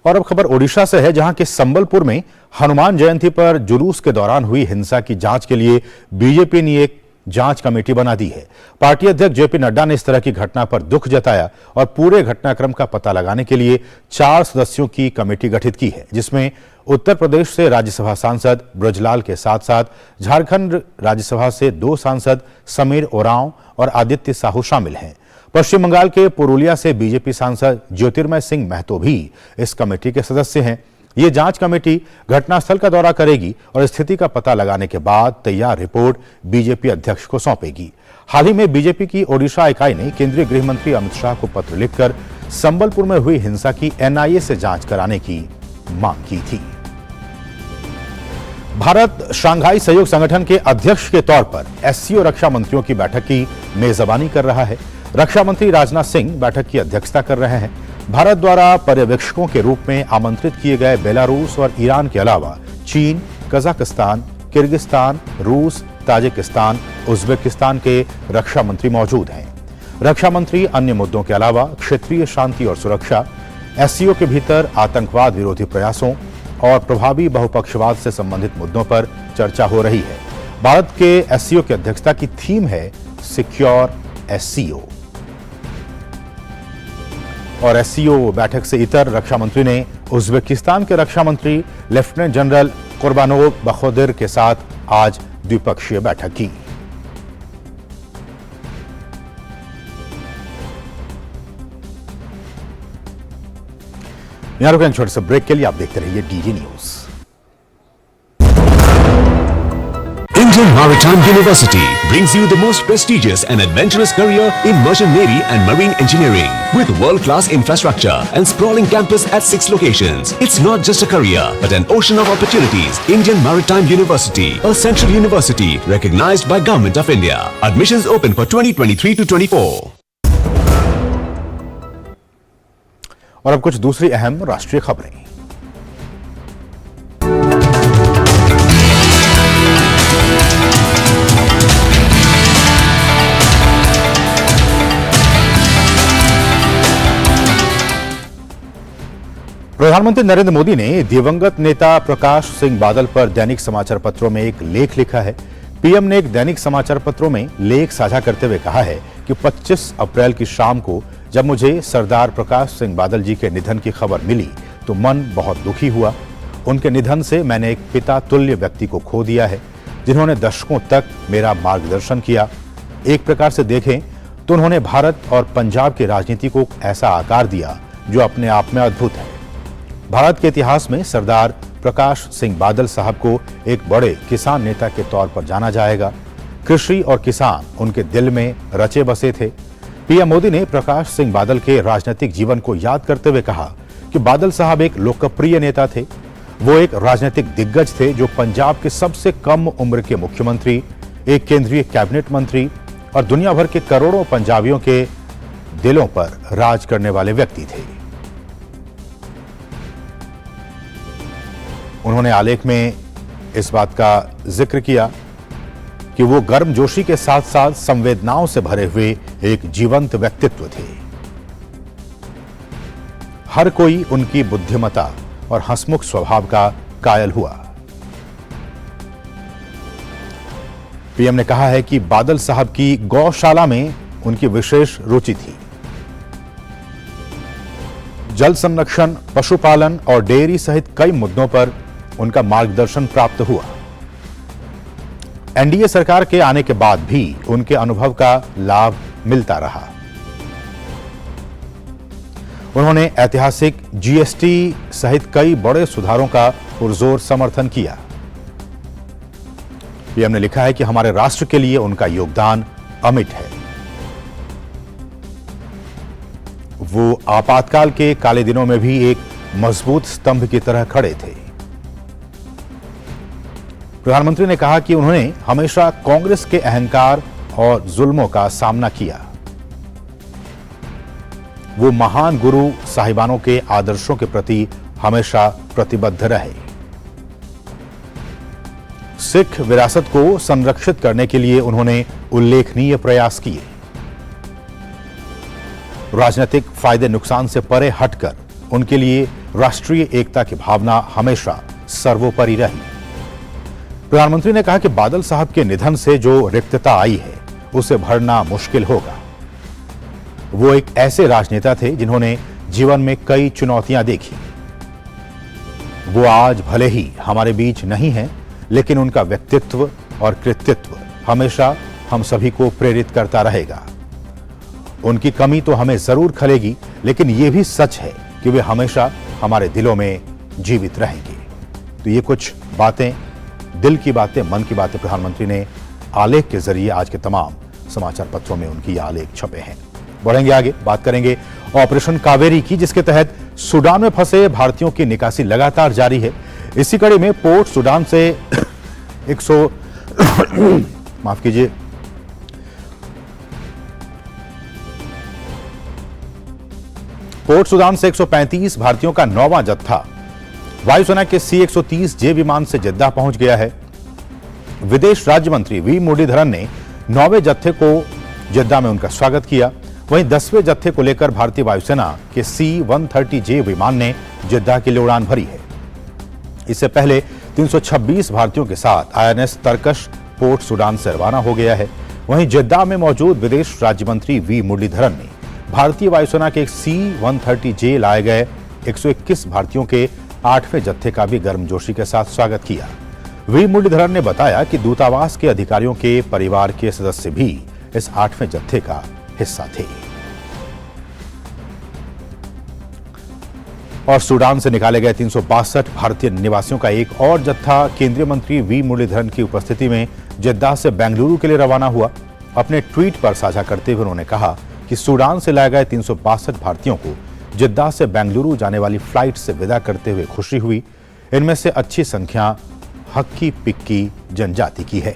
और अब खबर ओडिशा से है, जहां के संबलपुर में हनुमान जयंती पर जुलूस के दौरान हुई हिंसा की जांच के लिए बीजेपी ने एक जांच कमेटी बना दी है। पार्टी अध्यक्ष जेपी नड्डा ने इस तरह की घटना पर दुख जताया और पूरे घटनाक्रम का पता लगाने के लिए 4 सदस्यों की कमेटी गठित की है, जिसमें उत्तर प्रदेश से राज्यसभा सांसद ब्रजलाल के साथ साथ झारखंड राज्यसभा से 2 सांसद समीर ओरांव और आदित्य साहू शामिल हैं। पश्चिम बंगाल के पुरुलिया से बीजेपी सांसद ज्योतिर्मय सिंह महतो भी इस कमेटी के सदस्य हैं। ये जांच कमेटी घटनास्थल का दौरा करेगी और स्थिति का पता लगाने के बाद तैयार रिपोर्ट बीजेपी अध्यक्ष को सौंपेगी। हाल ही में बीजेपी की ओडिशा इकाई ने केंद्रीय गृह मंत्री अमित शाह को पत्र लिखकर संबलपुर में हुई हिंसा की एनआईए से जांच कराने की मांग की थी। भारत शंघाई सहयोग संगठन के अध्यक्ष के तौर पर एससीओ रक्षा मंत्रियों की बैठक की मेजबानी कर रहा है। रक्षा मंत्री राजनाथ सिंह बैठक की अध्यक्षता कर रहे हैं। भारत द्वारा पर्यवेक्षकों के रूप में आमंत्रित किए गए बेलारूस और ईरान के अलावा चीन, कजाकिस्तान, किर्गिस्तान, रूस, ताजिकिस्तान, उज्बेकिस्तान के रक्षा मंत्री मौजूद हैं। रक्षा मंत्री अन्य मुद्दों के अलावा क्षेत्रीय शांति और सुरक्षा, एससीओ के भीतर आतंकवाद विरोधी प्रयासों और प्रभावी बहुपक्षवाद से संबंधित मुद्दों पर चर्चा हो रही है। भारत के एससीओ की अध्यक्षता की थीम है सिक्योर एससीओ। और एससीओ बैठक से इतर रक्षा मंत्री ने उज्बेकिस्तान के रक्षा मंत्री लेफ्टिनेंट जनरल कुर्बानोव बखोदिर के साथ आज द्विपक्षीय बैठक की। यहां रुकें छोटे से ब्रेक के लिए। आप देखते रहिए DD news. Indian Maritime University brings you the most prestigious and adventurous career in merchant navy and marine engineering with world-class infrastructure and sprawling campus at 6 locations. It's not just a career but an ocean of opportunities. Indian Maritime University, a central university recognized by Government of India. Admissions open for 2023 to 24. और अब कुछ दूसरी अहम राष्ट्रीय खबरें। प्रधानमंत्री नरेंद्र मोदी ने दिवंगत नेता प्रकाश सिंह बादल पर दैनिक समाचार पत्रों में एक लेख लिखा है। पीएम ने एक दैनिक समाचार पत्रों में लेख साझा करते हुए कहा है कि 25 अप्रैल की शाम को जब मुझे सरदार प्रकाश सिंह बादल जी के निधन की खबर मिली तो मन बहुत दुखी हुआ। उनके निधन से मैंने एक पिता तुल्य व्यक्ति को खो दिया है, जिन्होंने दशकों तक मेरा मार्गदर्शन किया। एक प्रकार से देखें तो उन्होंने भारत और पंजाब की राजनीति को ऐसा आकार दिया जो अपने आप में अद्भुत है। भारत के इतिहास में सरदार प्रकाश सिंह बादल साहब को एक बड़े किसान नेता के तौर पर जाना जाएगा। कृषि और किसान उनके दिल में रचे बसे थे। पीएम मोदी ने प्रकाश सिंह बादल के राजनीतिक जीवन को याद करते हुए कहा कि बादल साहब एक लोकप्रिय नेता थे। वो एक राजनीतिक दिग्गज थे जो पंजाब के सबसे कम उम्र के मुख्यमंत्री, एक केंद्रीय कैबिनेट मंत्री और दुनिया भर के करोड़ों पंजाबियों के दिलों पर राज करने वाले व्यक्ति थे। उन्होंने आलेख में इस बात का जिक्र किया कि वो गर्मजोशी के साथ साथ संवेदनाओं से भरे हुए एक जीवंत व्यक्तित्व थे। हर कोई उनकी बुद्धिमत्ता और हंसमुख स्वभाव का कायल हुआ। पीएम ने कहा है कि बादल साहब की गौशाला में उनकी विशेष रुचि थी। जल संरक्षण, पशुपालन और डेयरी सहित कई मुद्दों पर उनका मार्गदर्शन प्राप्त हुआ। एनडीए सरकार के आने के बाद भी उनके अनुभव का लाभ मिलता रहा। उन्होंने ऐतिहासिक जीएसटी सहित कई बड़े सुधारों का पुरजोर समर्थन किया। पीएम ने लिखा है कि हमारे राष्ट्र के लिए उनका योगदान अमिट है। वो आपातकाल के काले दिनों में भी एक मजबूत स्तंभ की तरह खड़े थे। प्रधानमंत्री ने कहा कि उन्होंने हमेशा कांग्रेस के अहंकार और जुल्मों का सामना किया। वो महान गुरु साहिबानों के आदर्शों के प्रति हमेशा प्रतिबद्ध रहे। सिख विरासत को संरक्षित करने के लिए उन्होंने उल्लेखनीय प्रयास किए। राजनीतिक फायदे नुकसान से परे हटकर उनके लिए राष्ट्रीय एकता की भावना हमेशा सर्वोपरि रही। प्रधानमंत्री ने कहा कि बादल साहब के निधन से जो रिक्तता आई है उसे भरना मुश्किल होगा। वो एक ऐसे राजनेता थे जिन्होंने जीवन में कई चुनौतियां देखी। वो आज भले ही हमारे बीच नहीं हैं, लेकिन उनका व्यक्तित्व और कृतित्व हमेशा हम सभी को प्रेरित करता रहेगा। उनकी कमी तो हमें जरूर खलेगी, लेकिन यह भी सच है कि वे हमेशा हमारे दिलों में जीवित रहेंगे। तो ये कुछ बातें, दिल की बातें, मन की बातें प्रधानमंत्री ने आलेख के जरिए आज के तमाम समाचार पत्रों में उनकी आलेख छपे हैं। बढ़ेंगे आगे, बात करेंगे ऑपरेशन कावेरी की, जिसके तहत सूडान में फंसे भारतीयों की निकासी लगातार जारी है। इसी कड़ी में पोर्ट सूडान से 135 भारतीयों का 9वां जत्था वायुसेना के C-130J विमान से जिद्दा पहुंच गया है। विदेश राज्य मंत्री वी मुरलीधरन ने 9वें जत्थे को जिद्दा में उनका स्वागत किया। वहीं 10वें जत्थे को लेकर भारतीय वायुसेना के C-130J विमान ने जिद्दा के लिए उड़ान भरी है। इससे पहले 326 भारतीयों के साथ INS तरकश पोर्ट सूडान से रवाना हो गया है। वहीं जिद्दा में मौजूद विदेश राज्य मंत्री वी मुरलीधरन ने भारतीय वायुसेना के C-130J लाए गए 121 भारतीयों के 8वें जत्थे का भी गर्मजोशी के साथ स्वागत किया। वी मुरलीधरन ने बताया कि दूतावास के अधिकारियों के परिवार के सदस्य भी इस 8वें जत्थे का हिस्सा थे। और सूडान से निकाले गए 362 भारतीय निवासियों का एक और जत्था केंद्रीय मंत्री वी मुरलीधरन की उपस्थिति में जिद्दा से बेंगलुरु के लिए रवाना हुआ। अपने ट्वीट पर साझा करते हुए उन्होंने कहा कि सूडान से लाए गए 362 भारतीयों को जिद्दा से बेंगलुरु जाने वाली फ्लाइट से विदा करते हुए खुशी हुई। इनमें से अच्छी संख्या हक्की पिक्की जनजाति की है।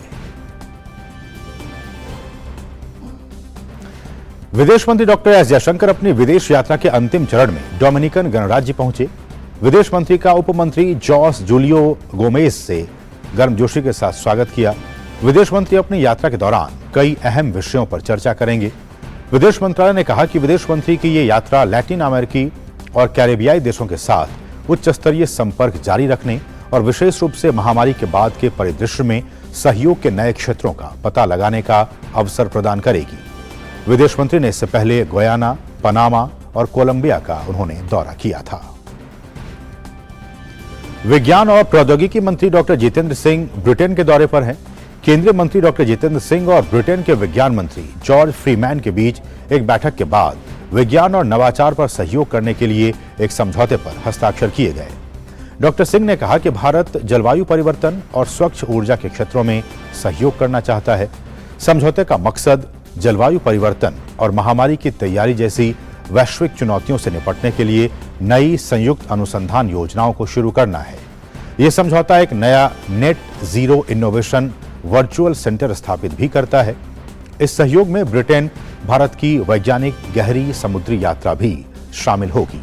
विदेश मंत्री डॉक्टर एस जयशंकर अपनी विदेश यात्रा के अंतिम चरण में डोमिनिकन गणराज्य पहुंचे। विदेश मंत्री का उप मंत्री जॉस जूलियो गोमेज से गर्मजोशी के साथ स्वागत किया। विदेश मंत्री अपनी यात्रा के दौरान कई अहम विषयों पर चर्चा करेंगे। विदेश मंत्रालय ने कहा कि विदेश मंत्री की ये यात्रा लैटिन अमेरिकी और कैरेबियाई देशों के साथ उच्च स्तरीय संपर्क जारी रखने और विशेष रूप से महामारी के बाद के परिदृश्य में सहयोग के नए क्षेत्रों का पता लगाने का अवसर प्रदान करेगी। विदेश मंत्री ने इससे पहले गुयाना, पनामा और कोलंबिया का उन्होंने दौरा किया था। विज्ञान और प्रौद्योगिकी मंत्री डॉक्टर जितेंद्र सिंह ब्रिटेन के दौरे पर हैं। केंद्रीय मंत्री डॉक्टर जितेंद्र सिंह और ब्रिटेन के विज्ञान मंत्री जॉर्ज फ्रीमैन के बीच एक बैठक के बाद विज्ञान और नवाचार पर सहयोग करने के लिए एक समझौते पर हस्ताक्षर किए गए। डॉक्टर सिंह ने कहा कि भारत जलवायु परिवर्तन और स्वच्छ ऊर्जा के क्षेत्रों में सहयोग करना चाहता है। समझौते का मकसद जलवायु परिवर्तन और महामारी की तैयारी जैसी वैश्विक चुनौतियों से निपटने के लिए नई संयुक्त अनुसंधान योजनाओं को शुरू करना है। यह समझौता एक नया net zero innovation virtual centre स्थापित भी करता है। इस सहयोग में ब्रिटेन भारत की वैज्ञानिक गहरी समुद्री यात्रा भी शामिल होगी।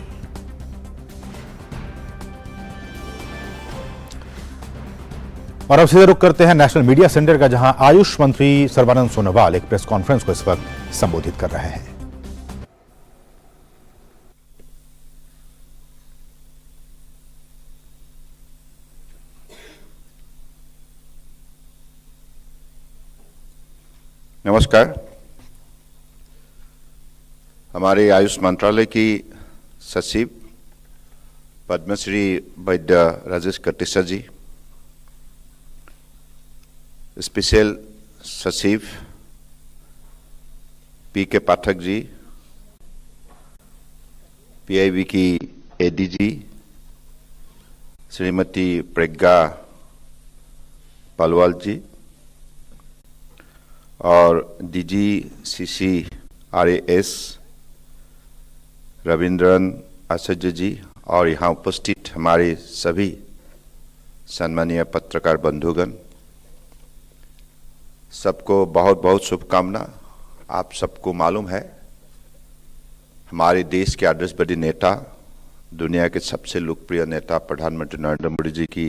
और अब सीधे रुख करते हैं नेशनल मीडिया सेंटर का, जहां आयुष मंत्री सर्बानंद सोनोवाल एक प्रेस कॉन्फ्रेंस को इस वक्त संबोधित कर रहे हैं। नमस्कार। हमारे आयुष मंत्रालय की सचिव पद्मश्री वैद्य राजेश कटेचा जी, स्पेशल सचिव पी.के. पाठक जी, पीआईबी की एडीजी श्रीमती प्रज्ञा पलवाल जी और DGCCRAS रविंद्रन आचार्य जी और यहाँ उपस्थित हमारे सभी सम्मानीय पत्रकार बंधुगण, सबको बहुत बहुत शुभकामना। आप सबको मालूम है, हमारे देश के आदर्शवादी नेता, दुनिया के सबसे लोकप्रिय नेता प्रधानमंत्री नरेंद्र मोदी जी की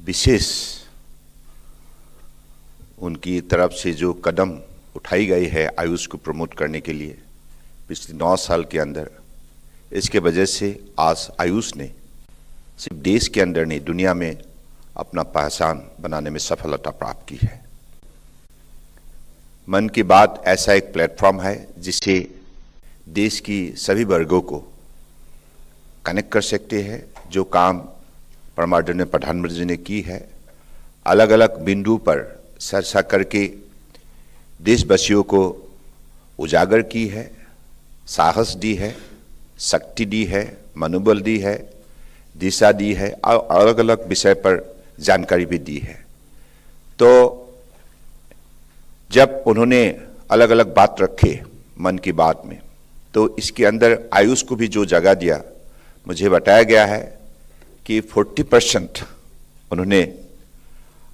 विशेष उनकी तरफ से जो कदम उठाई गई है आयुष को प्रमोट करने के लिए पिछले 9 साल के अंदर, इसके वजह से आज आयुष ने सिर्फ देश के अंदर नहीं, दुनिया में अपना पहचान बनाने में सफलता प्राप्त की है। मन की बात ऐसा एक प्लेटफॉर्म है जिससे देश की सभी वर्गों को कनेक्ट कर सकते हैं। जो काम परमादरणीय प्रधानमंत्री जी ने की है, अलग अलग बिंदु पर चर्चा करके देशवासियों को उजागर की है, साहस दी है, शक्ति दी है, मनोबल दी है, दिशा दी है और अलग अलग विषय पर जानकारी भी दी है। तो जब उन्होंने अलग अलग बात रखे मन की बात में, तो इसके अंदर आयुष को भी जो जगह दिया, मुझे बताया गया है कि 40% उन्होंने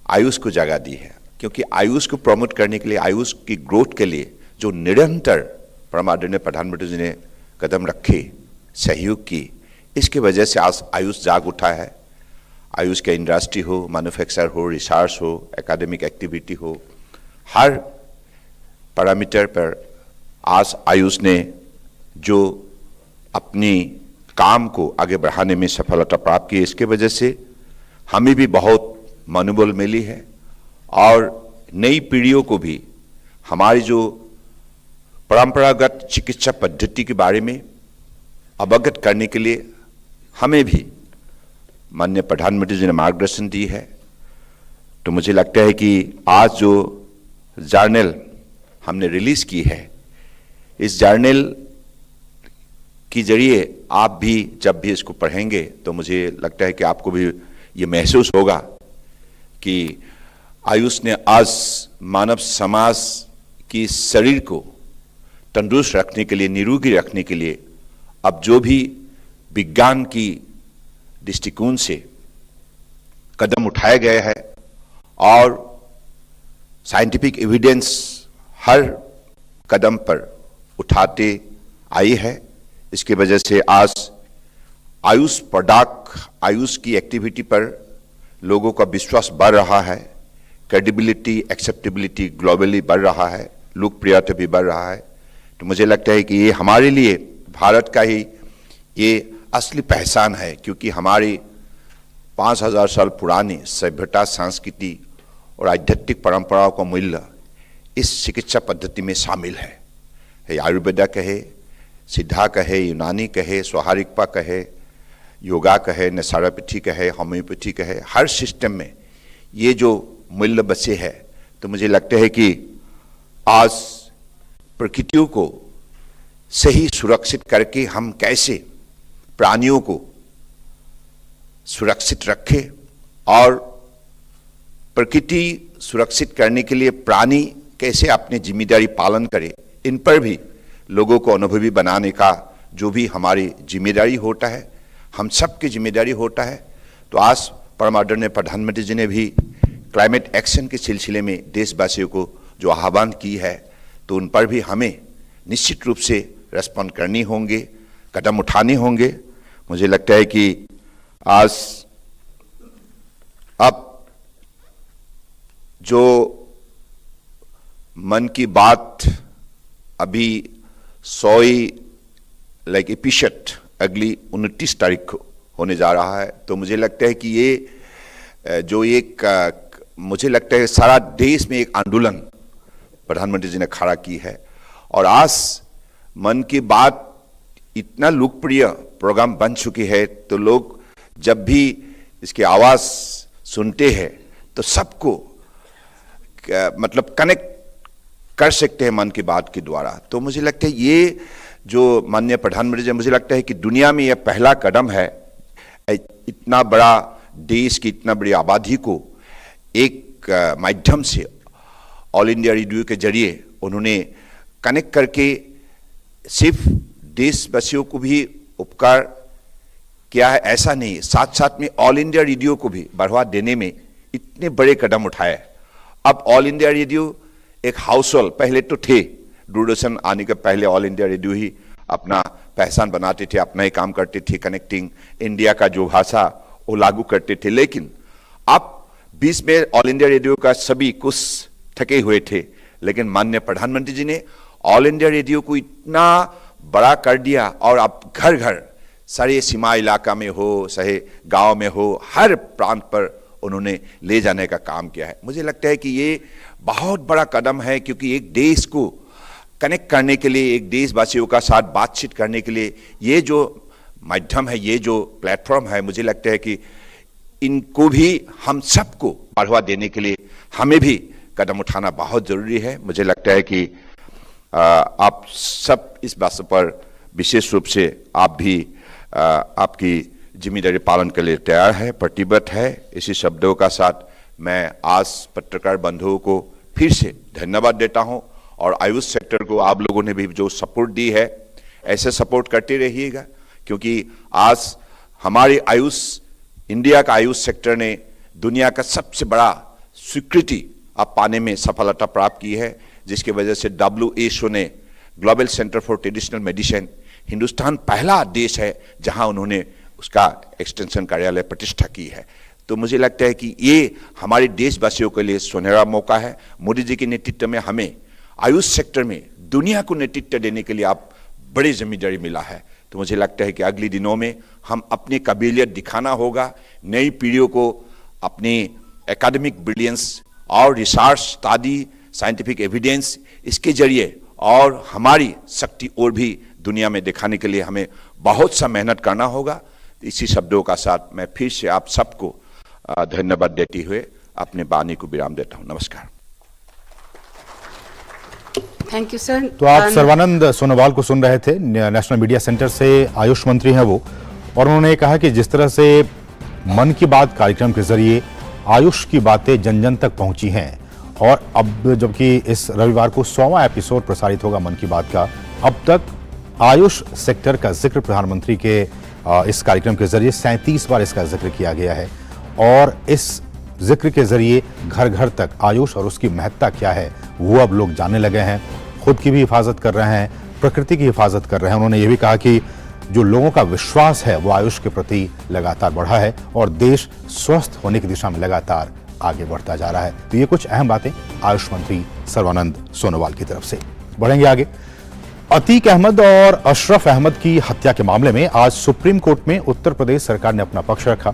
आयुष को जगह दी है, क्योंकि आयुष को प्रमोट करने के लिए, आयुष की ग्रोथ के लिए जो निरंतर परमादरणीय प्रधानमंत्री जी ने कदम रखे, सहयोग की, इसके वजह से आज आयुष जाग उठा है। आयुष का इंडस्ट्री हो, मैन्युफैक्चर हो, रिसर्च हो, एकेडमिक एक्टिविटी हो, हर पैरामीटर पर आज आयुष ने जो अपनी काम को आगे बढ़ाने में सफलता प्राप्त की, इसके वजह से हमें भी बहुत मनोबल मिली है और नई पीढ़ियों को भी हमारी जो परंपरागत चिकित्सा पद्धति के बारे में अवगत करने के लिए हमें भी माननीय प्रधानमंत्री जी ने मार्गदर्शन दी है। तो मुझे लगता है कि आज जो जर्नल हमने रिलीज की है, इस जर्नल के जरिए आप भी जब भी इसको पढ़ेंगे तो मुझे लगता है कि आपको भी ये महसूस होगा कि आयुष ने आज मानव समाज की शरीर को तंदुरुस्त रखने के लिए, निरोगी रखने के लिए अब जो भी विज्ञान की दृष्टिकोण से कदम उठाए गए हैं और साइंटिफिक एविडेंस हर कदम पर उठाते आई है, इसकी वजह से आज आयुष प्रोडक्ट, आयुष की एक्टिविटी पर लोगों का विश्वास बढ़ रहा है, क्रेडिबिलिटी, एक्सेप्टेबिलिटी ग्लोबली बढ़ रहा है, लोकप्रियता भी बढ़ रहा है। तो मुझे लगता है कि ये हमारे लिए भारत का ही ये असली पहचान है, क्योंकि हमारी 5000 साल पुरानी सभ्यता, संस्कृति और आध्यात्मिक परंपराओं का मूल्य इस चिकित्सा पद्धति में शामिल है। आयुर्वेदा कहे, सिद्धा कहे, यूनानी कहे, स्वाहारिकपा कहे, योगा कहे, नेचुरोपैथी कहे, होम्योपैथी कहे, हर सिस्टम में ये जो मूल्य बचे है। तो मुझे लगता है कि आज प्रकृतियों को सही सुरक्षित करके हम कैसे प्राणियों को सुरक्षित रखें और प्रकृति सुरक्षित करने के लिए प्राणी कैसे अपनी जिम्मेदारी पालन करें, इन पर भी लोगों को अनुभवी बनाने का जो भी हमारी जिम्मेदारी होता है, हम सबकी जिम्मेदारी होता है। तो आज परम आदरणीय प्रधानमंत्री जी ने भी क्लाइमेट एक्शन के सिलसिले में देशवासियों को जो आह्वान की है, तो उन पर भी हमें निश्चित रूप से रेस्पॉन्ड करनी होंगे, कदम उठाने होंगे। मुझे लगता है कि आज अब जो मन की बात अभी 100 एपिसोड अगली 29 तारीख को होने जा रहा है, तो मुझे लगता है कि ये जो मुझे लगता है सारा देश में एक आंदोलन प्रधानमंत्री जी ने खड़ा की है। और आज मन की बात इतना लोकप्रिय प्रोग्राम बन चुकी है, तो लोग जब भी इसकी आवाज़ सुनते हैं तो सबको मतलब कनेक्ट कर सकते हैं मन की बात के द्वारा। तो मुझे लगता है ये जो माननीय प्रधानमंत्री जी, मुझे लगता है कि दुनिया में यह पहला कदम है, इतना बड़ा देश की इतना बड़ी आबादी को एक माध्यम से ऑल इंडिया रेडियो के जरिए उन्होंने कनेक्ट करके सिर्फ देशवासियों को भी उपकार किया है ऐसा नहीं, साथ साथ में ऑल इंडिया रेडियो को भी बढ़ावा देने में इतने बड़े कदम उठाए। अब ऑल इंडिया रेडियो एक हाउस होल्ड, पहले तो थे, दूरदर्शन आने के पहले ऑल इंडिया रेडियो ही अपना पहचान बनाते थे, अपना ही काम करते थे, कनेक्टिंग इंडिया का जो भाषा वो लागू करते थे। लेकिन अब बीच में ऑल इंडिया रेडियो का सभी कुछ थके हुए थे, लेकिन माननीय प्रधानमंत्री जी ने ऑल इंडिया रेडियो को इतना बड़ा कर दिया और अब घर घर, सारे सीमा इलाका में हो, चाहे गांव में हो, हर प्रांत पर उन्होंने ले जाने का काम किया है। मुझे लगता है कि ये बहुत बड़ा कदम है, क्योंकि एक देश को कनेक्ट करने के लिए, एक देशवासियों का साथ बातचीत करने के लिए ये जो माध्यम है, ये जो प्लेटफॉर्म है, मुझे लगता है कि इनको भी हम सबको बढ़ावा देने के लिए हमें भी कदम उठाना बहुत जरूरी है। मुझे लगता है कि आप सब इस बात पर विशेष रूप से आप भी आपकी जिम्मेदारी पालन के लिए तैयार है, प्रतिबद्ध है। इसी शब्दों का साथ मैं आज पत्रकार बंधुओं को फिर से धन्यवाद देता हूं, और आयुष सेक्टर को आप लोगों ने भी जो सपोर्ट दी है, ऐसे सपोर्ट करते रहिएगा, क्योंकि आज हमारे आयुष, इंडिया का आयुष सेक्टर ने दुनिया का सबसे बड़ा स्वीकृति अब पाने में सफलता प्राप्त की है, जिसकी वजह से WHO ने global centre for traditional medicine, Hindustan पहला देश है जहां उन्होंने उसका एक्सटेंशन कार्यालय प्रतिष्ठा की है। तो मुझे लगता है कि ये हमारे देशवासियों के लिए सुनहरा मौका है। मोदी जी के नेतृत्व में हमें आयुष सेक्टर में दुनिया को नेतृत्व देने के लिए आप बड़ी जिम्मेदारी मिला है। तो मुझे लगता है कि अगले दिनों में हम अपनी काबिलियत दिखाना होगा, नई पीढ़ियों को अपनी एकेडमिक ब्रिलियंस और रिसर्च स्टडी, साइंटिफिक एविडेंस, इसके जरिए और हमारी शक्ति और भी दुनिया में दिखाने के लिए हमें बहुत सा मेहनत करना होगा। इसी शब्दों का साथ मैं फिर से आप सबको धन्यवाद देते हुए अपने वाणी को विराम देता हूं। नमस्कार। Thank you sir. तो आप सर्वानंद सोनोवाल को सुन रहे थे, नेशनल मीडिया सेंटर से आयुष मंत्री हैं वो, और उन्होंने कहा कि जिस तरह से मन की बात कार्यक्रम के जरिए आयुष की बातें जन जन तक पहुंची हैं, और अब जबकि इस रविवार को 100वां एपिसोड प्रसारित होगा मन की बात का, अब तक आयुष सेक्टर का जिक्र प्रधानमंत्री के इस कार्यक्रम के जरिए 37 बार इसका जिक्र किया गया है, और इस जिक्र के जरिए घर घर तक आयुष और उसकी महत्ता क्या है वो अब लोग जानने लगे हैं। खुद की भी हिफाजत कर रहे हैं, प्रकृति की हिफाजत कर रहे हैं। उन्होंने ये भी कहा कि जो लोगों का विश्वास है वो आयुष के प्रति लगातार बढ़ा है और देश स्वस्थ होने की दिशा में लगातार आगे बढ़ता जा रहा है। तो ये कुछ अहम बातें आयुष मंत्री सर्बानंद सोनोवाल की तरफ से। बढ़ेंगे आगे। अतीक अहमद और अशरफ अहमद की हत्या के मामले में आज सुप्रीम कोर्ट में उत्तर प्रदेश सरकार ने अपना पक्ष रखा।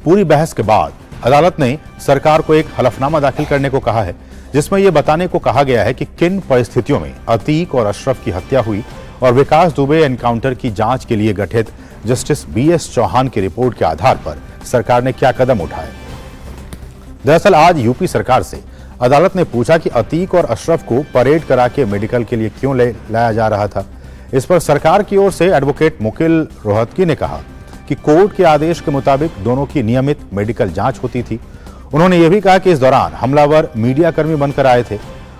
पूरी बहस के बाद अदालत ने सरकार को एक हलफनामा दाखिल करने को कहा है, जिसमें यह बताने को कहा गया है कि किन परिस्थितियों में अतीक और अशरफ की हत्या हुई और विकास दुबे एनकाउंटर की जांच के लिए गठित जस्टिस BS चौहान की रिपोर्ट के आधार पर सरकार ने क्या कदम उठाए। दरअसल आज यूपी सरकार से अदालत ने पूछा कि अतीक और अशरफ को परेड करा के मेडिकल के लिए क्यों लाया जा रहा था। इस पर सरकार की ओर से एडवोकेट मुकुल रोहतगी ने कहा कि कोर्ट के आदेश के मुताबिक दोनों की नियमित मेडिकल जांच होती थी। उन्होंने यह भी कहा कि इस दौरान हमलावर मीडिया कर्मी बनकर आए थे।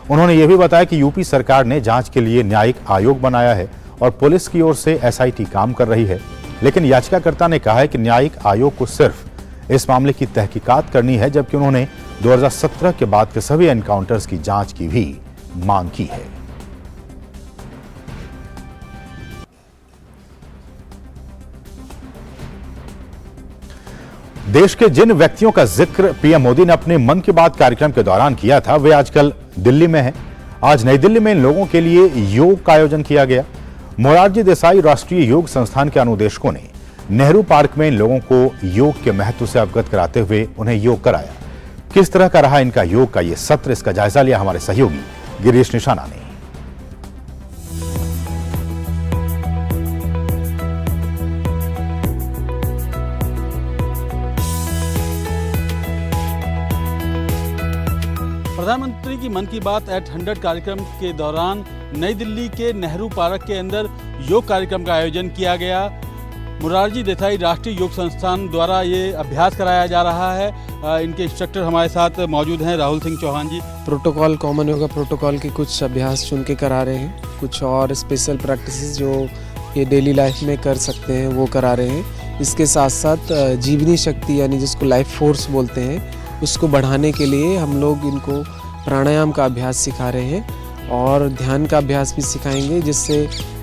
उन्होंने यह भी बताया कि यूपी सरकार ने जांच के लिए न्यायिक आयोग बनाया है और पुलिस की ओर से एसआईटी काम कर रही है, लेकिन याचिकाकर्ता ने कहा है कि न्यायिक आयोग को सिर्फ इस मामले की तहकीकात करनी है, जबकि उन्होंने 2017 के बाद के सभी एनकाउंटर्स की जांच की भी मांग की है। देश के जिन व्यक्तियों का जिक्र पीएम मोदी ने अपने मन की बात कार्यक्रम के दौरान किया था, वे आजकल दिल्ली में हैं। आज नई दिल्ली में इन लोगों के लिए योग का आयोजन किया गया। मोरारजी देसाई राष्ट्रीय योग संस्थान के अनुदेशकों ने नेहरू पार्क में इन लोगों को योग के महत्व से अवगत कराते हुए उन्हें योग कराया। किस तरह का रहा इनका योग का ये सत्र, इसका जायजा लिया हमारे सहयोगी गिरीश निशाना ने। प्रधानमंत्री की मन की बात एट 100 कार्यक्रम के दौरान नई दिल्ली के नेहरू पार्क के अंदर योग कार्यक्रम का आयोजन किया गया। मोरारजी देसाई राष्ट्रीय योग संस्थान द्वारा ये अभ्यास कराया जा रहा है। इनके इंस्ट्रक्टर हमारे साथ मौजूद हैं, राहुल सिंह चौहान जी। प्रोटोकॉल कॉमन योगा प्रोटोकॉल के कुछ अभ्यास चुन के करा रहे हैं, कुछ और स्पेशल प्रैक्टिसेस जो ये डेली लाइफ में कर सकते हैं वो करा रहे हैं। इसके साथ साथ जीवनी शक्ति यानी जिसको लाइफ फोर्स बोलते हैं उसको बढ़ाने के लिए हम लोग इनको प्राणायाम का अभ्यास सिखा रहे हैं और ध्यान का अभ्यास भी सिखाएंगे, जिससे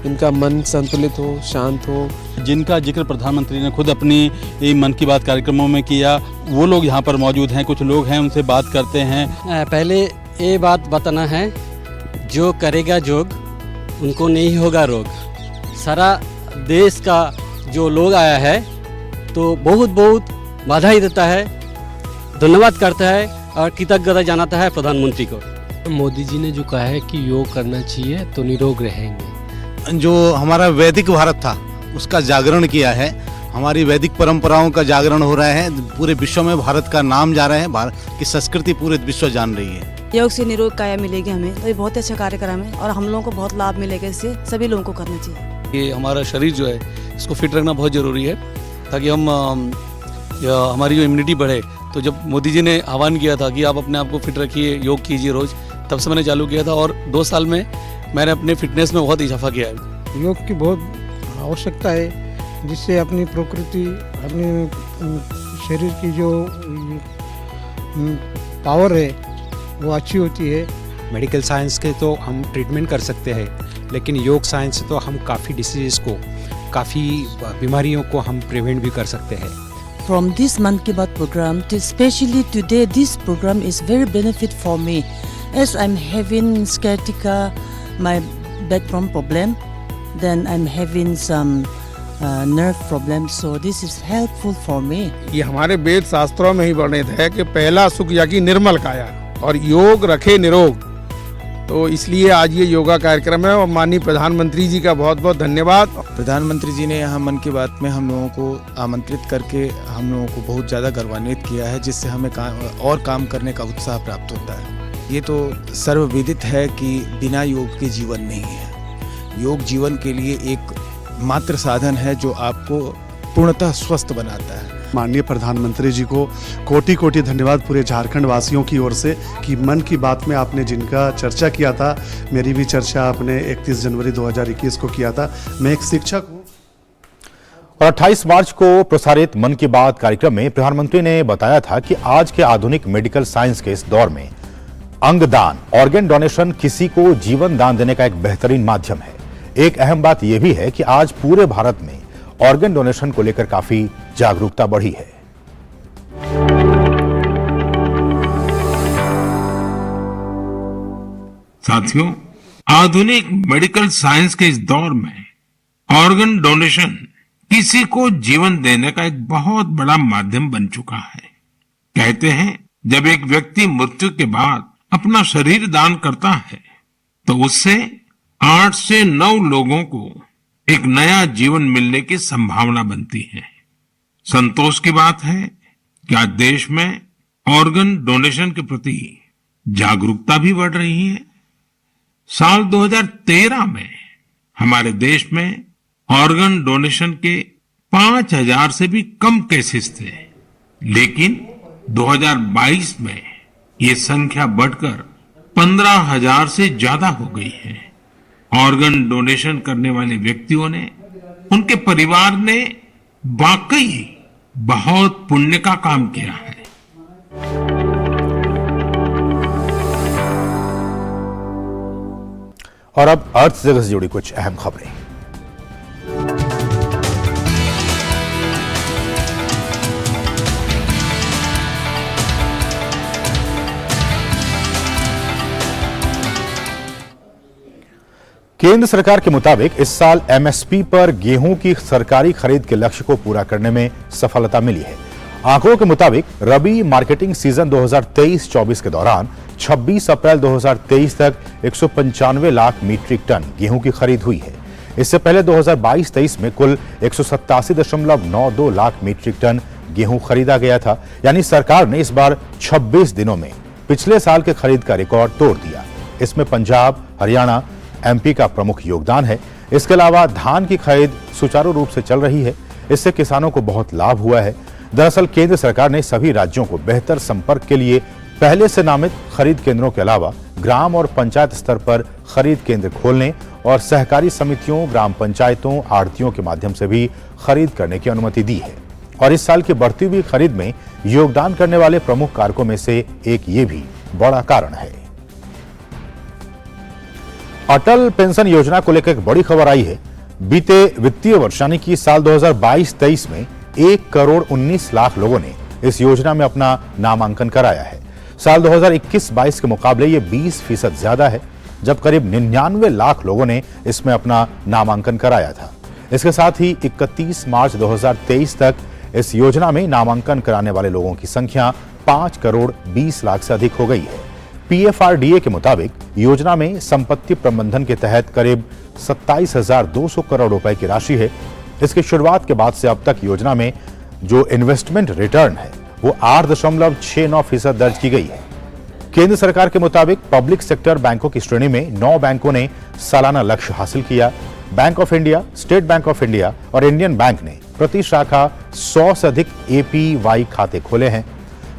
इनका मन संतुलित हो, शांत हो। जिनका जिक्र प्रधानमंत्री ने खुद अपनी मन की बात कार्यक्रमों में किया, वो लोग यहाँ पर मौजूद हैं। कुछ लोग हैं, उनसे बात करते हैं। पहले ये बात बताना है, जो करेगा योग उनको नहीं होगा रोग। सारा देश का जो लोग आया है तो बहुत बहुत बधाई देता है, धन्यवाद करता है और कृतज्ञता जनाता है प्रधानमंत्री को। मोदी जी ने जो कहा है कि योग करना चाहिए तो निरोग रहेंगे। जो हमारा वैदिक भारत था उसका जागरण किया है, हमारी वैदिक परंपराओं का जागरण हो रहा है। पूरे विश्व में भारत का नाम जा रहा है, भारत की संस्कृति पूरे विश्व जान रही है। योग से निरोग काया मिलेगी हमें, तो ये बहुत अच्छा कार्यक्रम है और हम लोगों को बहुत लाभ मिलेगा। इससे सभी लोगों को करना चाहिए। ये हमारा शरीर जो है इसको फिट रखना बहुत ज़रूरी है ताकि हमारी जो इम्यूनिटी बढ़े। तो जब मोदी जी ने आह्वान किया था कि आप अपने आप को फिट रखिए, योग कीजिए रोज़, तब से मैंने चालू किया था और 2 साल में मैंने अपने फिटनेस में बहुत इजाफा किया है। योग की बहुत आवश्यकता है, जिससे अपनी प्रकृति, अपने शरीर की जो पावर है वो अच्छी होती है। मेडिकल साइंस के तो हम ट्रीटमेंट कर सकते हैं, लेकिन योग साइंस से तो हम काफ़ी डिसीज़ को, काफ़ी बीमारियों को हम प्रिवेंट भी कर सकते हैं। From this Mann Ki Baat program, especially today, this program is very benefit for me, as I'm having sciatica, my background problem, then I'm having some nerve problem, so this is helpful for me. ये हमारे वेद शास्त्रों में ही वर्णित है कि पहला सुख Yagi निर्मल काया और योग रखे निरोग। तो इसलिए आज ये योगा कार्यक्रम है और माननीय प्रधानमंत्री जी का बहुत बहुत धन्यवाद। प्रधानमंत्री जी ने यहाँ मन की बात में हम लोगों को आमंत्रित करके हम लोगों को बहुत ज़्यादा गौरवान्वित किया है, जिससे हमें काम करने का उत्साह प्राप्त होता है। ये तो सर्वविदित है कि बिना योग के जीवन नहीं है। योग जीवन के लिए एक मात्र साधन है जो आपको पूर्णतः स्वस्थ बनाता है। माननीय प्रधानमंत्री जी को कोटि कोटि धन्यवाद पूरे झारखंड वासियों की ओर से कि मन की बात में आपने जिनका चर्चा किया था, मेरी भी चर्चा आपने 31 जनवरी 2021 को किया था। मैं एक शिक्षक हूँ। और 28 मार्च को प्रसारित मन की बात कार्यक्रम में प्रधानमंत्री ने बताया था कि आज के आधुनिक मेडिकल साइंस के इस दौर में अंगदान, ऑर्गन डोनेशन किसी को जीवन दान देने का एक बेहतरीन माध्यम है। एक अहम बात यह भी है कि आज पूरे भारत में ऑर्गन डोनेशन को लेकर काफी जागरूकता बढ़ी है। साथियों, आधुनिक मेडिकल साइंस के इस दौर में ऑर्गन डोनेशन किसी को जीवन देने का एक बहुत बड़ा माध्यम बन चुका है। कहते हैं, जब एक व्यक्ति मृत्यु के बाद अपना शरीर दान करता है तो उससे 8 से 9 लोगों को एक नया जीवन मिलने की संभावना बनती है। संतोष की बात है कि आज देश में ऑर्गन डोनेशन के प्रति जागरूकता भी बढ़ रही है। साल 2013 में हमारे देश में ऑर्गन डोनेशन के 5000 से भी कम केसेस थे, लेकिन 2022 में ये संख्या बढ़कर 15,000 से ज्यादा हो गई है। ऑर्गन डोनेशन करने वाले व्यक्तियों ने, उनके परिवार ने वाकई बहुत पुण्य का काम किया है। और अब अर्थ जगत से जुड़ी कुछ अहम खबरें। केंद्र सरकार के मुताबिक इस साल एमएसपी पर गेहूं की सरकारी खरीद के लक्ष्य को पूरा करने में सफलता मिली है। आंकड़ों के मुताबिक रबी मार्केटिंग सीजन 2023-24 के दौरान 26 अप्रैल 2023 तक 195 लाख मीट्रिक टन गेहूं की खरीद हुई है। इससे पहले 2022-23 में कुल 187.92 लाख मीट्रिक टन गेहूं खरीदा गया था। यानी सरकार ने इस बार 26 दिनों में पिछले साल के खरीद का रिकॉर्ड तोड़ दिया। इसमें पंजाब, हरियाणा, एमपी का प्रमुख योगदान है। इसके अलावा धान की खरीद सुचारू रूप से चल रही है। इससे किसानों को बहुत लाभ हुआ है। दरअसल केंद्र सरकार ने सभी राज्यों को बेहतर संपर्क के लिए पहले से नामित खरीद केंद्रों के अलावा ग्राम और पंचायत स्तर पर खरीद केंद्र खोलने और सहकारी समितियों, ग्राम पंचायतों, आढ़तियों के माध्यम से भी खरीद करने की अनुमति दी है। और इस साल की बढ़ती हुई खरीद में योगदान करने वाले प्रमुख कारकों में से एक ये भी बड़ा कारण है। अटल पेंशन योजना को लेकर एक बड़ी खबर आई है। बीते वित्तीय वर्ष यानी कि साल 2022-23 में 1 करोड़ 19 लाख लोगों ने इस योजना में अपना नामांकन कराया है। साल 2021-22 के मुकाबले ये 20% ज्यादा है, जब करीब 99 लाख लोगों ने इसमें अपना नामांकन कराया था। इसके साथ ही 31 मार्च 2023 तक इस योजना में नामांकन कराने वाले लोगों की संख्या 5 करोड़ 20 लाख से अधिक हो गई है। पीएफआरडीए के मुताबिक योजना में संपत्ति प्रबंधन के तहत करीब 27,200 करोड़ रुपए की राशि है। इसकी शुरुआत के बाद से अब तक योजना में जो इन्वेस्टमेंट रिटर्न है वो 8.69% दर्ज की गई है। केंद्र सरकार के मुताबिक पब्लिक सेक्टर बैंकों की श्रेणी में 9 बैंकों ने सालाना लक्ष्य हासिल किया। Bank of India, state bank of India और इंडियन बैंक ने प्रति शाखा 100 से अधिक एपीवाई खाते खोले हैं।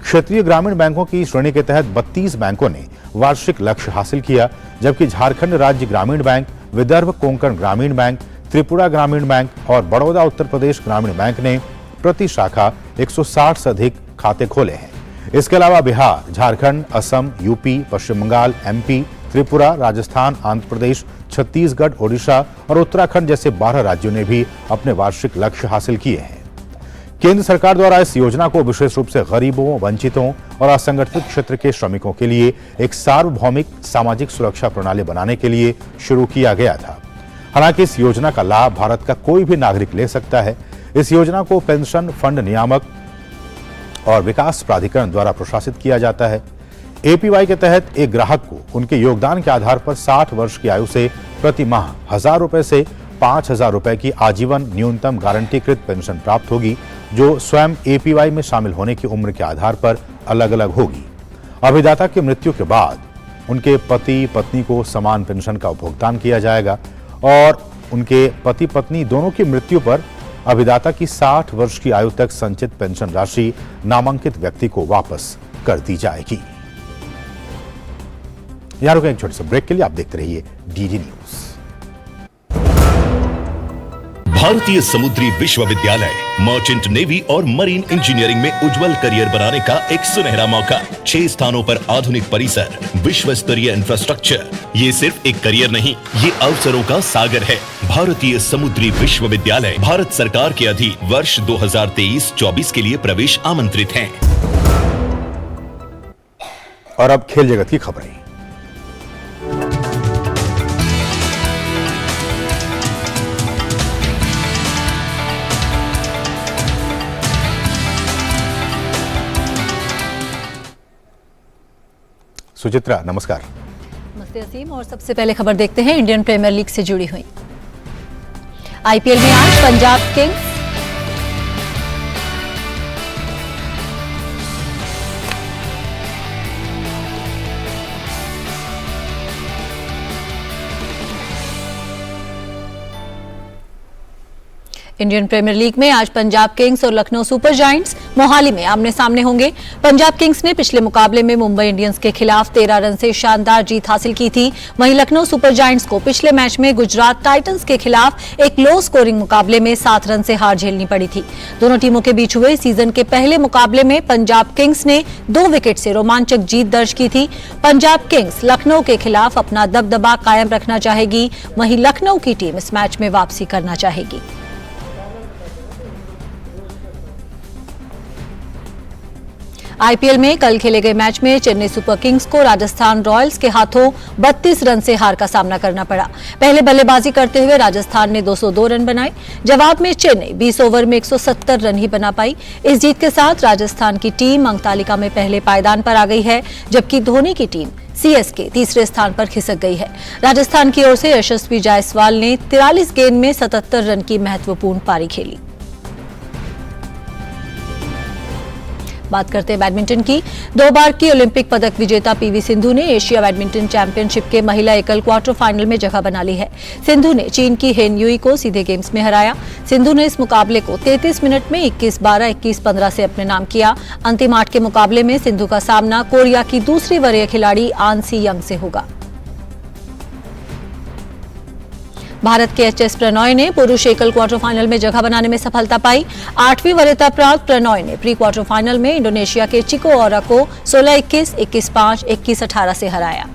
क्षेत्रीय ग्रामीण बैंकों की श्रेणी के तहत 32 बैंकों ने वार्षिक लक्ष्य हासिल किया, जबकि झारखंड राज्य ग्रामीण बैंक, विदर्भ कोंकण ग्रामीण बैंक, त्रिपुरा ग्रामीण बैंक और बड़ौदा उत्तर प्रदेश ग्रामीण बैंक ने प्रति शाखा 160 से अधिक खाते खोले हैं। इसके अलावा बिहार, झारखंड, असम, यूपी, पश्चिम बंगाल, एमपी, त्रिपुरा, राजस्थान, आंध्र प्रदेश, छत्तीसगढ़, ओडिशा और उत्तराखंड जैसे 12 राज्यों ने भी अपने वार्षिक लक्ष्य हासिल किए हैं। केंद्र सरकार द्वारा इस योजना को विशेष रूप से गरीबों, वंचितों और असंगठित क्षेत्र के श्रमिकों के लिए एक सार्वभौमिक सामाजिक सुरक्षा प्रणाली बनाने के लिए शुरू किया गया था। हालांकि इस योजना का लाभ भारत का कोई भी नागरिक ले सकता है। इस योजना को पेंशन फंड नियामक और विकास प्राधिकरण द्वारा प्रशासित किया जाता है। एपीवाई के तहत एक ग्राहक को उनके योगदान के आधार पर 60 वर्ष की आयु से प्रति माह 1,000 रुपए से 5,000 रुपए की आजीवन न्यूनतम गारंटीकृत पेंशन प्राप्त होगी, जो स्वयं एपीवाई में शामिल होने की उम्र के आधार पर अलग अलग होगी। अभिदाता की मृत्यु के बाद उनके पति पत्नी को समान पेंशन का भुगतान किया जाएगा और उनके पति पत्नी दोनों की मृत्यु पर अभिदाता की 60 वर्ष की आयु तक संचित पेंशन राशि नामांकित व्यक्ति को वापस कर दी जाएगी। यहां रुकें एक छोटे से ब्रेक के लिए। आप देखते रहिए डीडी न्यूज। भारतीय समुद्री विश्वविद्यालय मर्चेंट नेवी और मरीन इंजीनियरिंग में उज्जवल करियर बनाने का एक सुनहरा मौका। 6 स्थानों पर आधुनिक परिसर, विश्व स्तरीय इंफ्रास्ट्रक्चर। ये सिर्फ एक करियर नहीं, ये अवसरों का सागर है। भारतीय समुद्री विश्वविद्यालय भारत सरकार के अधीन वर्ष 2023-24 के लिए प्रवेश आमंत्रित हैं। और अब खेल जगत की खबरें। सुचित्रा, नमस्कार। नमस्ते असीम। और सबसे पहले खबर देखते हैं इंडियन प्रीमियर लीग से जुड़ी हुई। आईपीएल में आज Punjab kings Indian premier league में आज पंजाब किंग्स और लखनऊ सुपर जायंट्स मोहाली में आमने सामने होंगे। पंजाब किंग्स ने पिछले मुकाबले में मुंबई इंडियंस के खिलाफ 13 रन से शानदार जीत हासिल की थी। वहीं लखनऊ सुपर जायंट्स को पिछले मैच में गुजरात टाइटंस के खिलाफ एक लो स्कोरिंग मुकाबले में 7 रन से हार झेलनी पड़ी थी। दोनों टीमों के बीच हुए सीजन के पहले मुकाबले में पंजाब किंग्स ने 2 विकेट से रोमांचक जीत दर्ज की थी। पंजाब किंग्स लखनऊ के खिलाफ अपना दबदबा कायम रखना चाहेगी, वहीं लखनऊ की टीम इस मैच में वापसी करना चाहेगी। आईपीएल में कल खेले गए मैच में चेन्नई सुपर किंग्स को राजस्थान रॉयल्स के हाथों 32 रन से हार का सामना करना पड़ा। पहले बल्लेबाजी करते हुए राजस्थान ने 202 रन बनाए। जवाब में चेन्नई 20 ओवर में 170 रन ही बना पाई। इस जीत के साथ राजस्थान की टीम अंक तालिका में पहले पायदान पर आ गई है, जबकि धोनी की टीम सीएसके तीसरे स्थान पर खिसक गई है। राजस्थान की ओर से यशस्वी जायसवाल ने 43 गेंद में 77 रन की महत्वपूर्ण पारी खेली। बात करते हैं बैडमिंटन की। 2 बार की ओलंपिक पदक विजेता पीवी सिंधु ने एशिया बैडमिंटन चैंपियनशिप के महिला एकल क्वार्टर फाइनल में जगह बना ली है। सिंधु ने चीन की हेन युई को सीधे गेम्स में हराया। सिंधु ने इस मुकाबले को 33 मिनट में 21-12, 21-15 से अपने नाम किया। अंतिम 8 के मुकाबले में सिंधु का सामना कोरिया की दूसरी वरीय खिलाड़ी आन सी यंग से होगा। भारत के एचएस प्रणॉय ने पुरुष एकल क्वार्टर फाइनल में जगह बनाने में सफलता पाई। 8वीं वरीयता प्राप्त प्रणॉय ने प्री क्वार्टर फाइनल में इंडोनेशिया के चिको ओरा को 16-21, 21-5, 21-18 से हराया।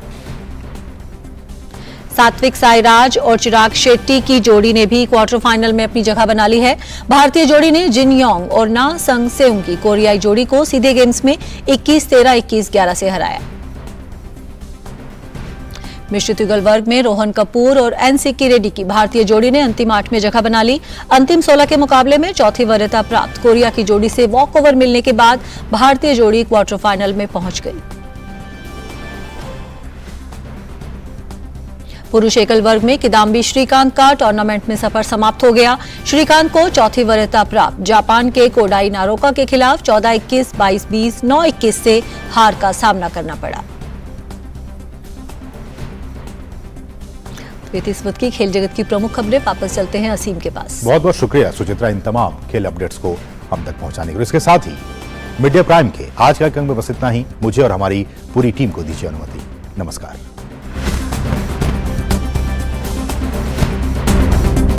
सात्विक साईराज और चिराग शेट्टी की जोड़ी ने भी क्वार्टर फाइनल में अपनी जगह बना ली है। भारतीय जोड़ी ने जिन योंग और ना संग सेउंग की कोरियाई जोड़ी को सीधे गेम्स में 21-13, 21-11 से हराया। मिश्रित युगल वर्ग में रोहन कपूर और एन सिक्की रेड्डी की भारतीय जोड़ी ने अंतिम 8 में जगह बना ली। अंतिम 16 के मुकाबले में चौथी वरीयता प्राप्त कोरिया की जोड़ी से वॉक ओवर मिलने के बाद भारतीय जोड़ी क्वार्टर फाइनल में पहुंच गई। पुरुष एकल वर्ग में किदाम्बी श्रीकांत का टूर्नामेंट में सफर समाप्त हो गया। श्रीकांत को चौथी वरीयता प्राप्त जापान के कोडाई नारोका के खिलाफ 14-21, 22-20, 9-21 से हार का सामना करना पड़ा। इस वक्त की खेल जगत की प्रमुख खबरें। वापस चलते हैं असीम के पास। बहुत बहुत शुक्रिया सुचित्रा इन तमाम खेल अपडेट्स को हम तक पहुंचाने के लिए। इसके साथ ही मीडिया प्राइम के आज के कार्यक्रम में बस इतना ही। मुझे और हमारी पूरी टीम को दीजिए अनुमति। नमस्कार।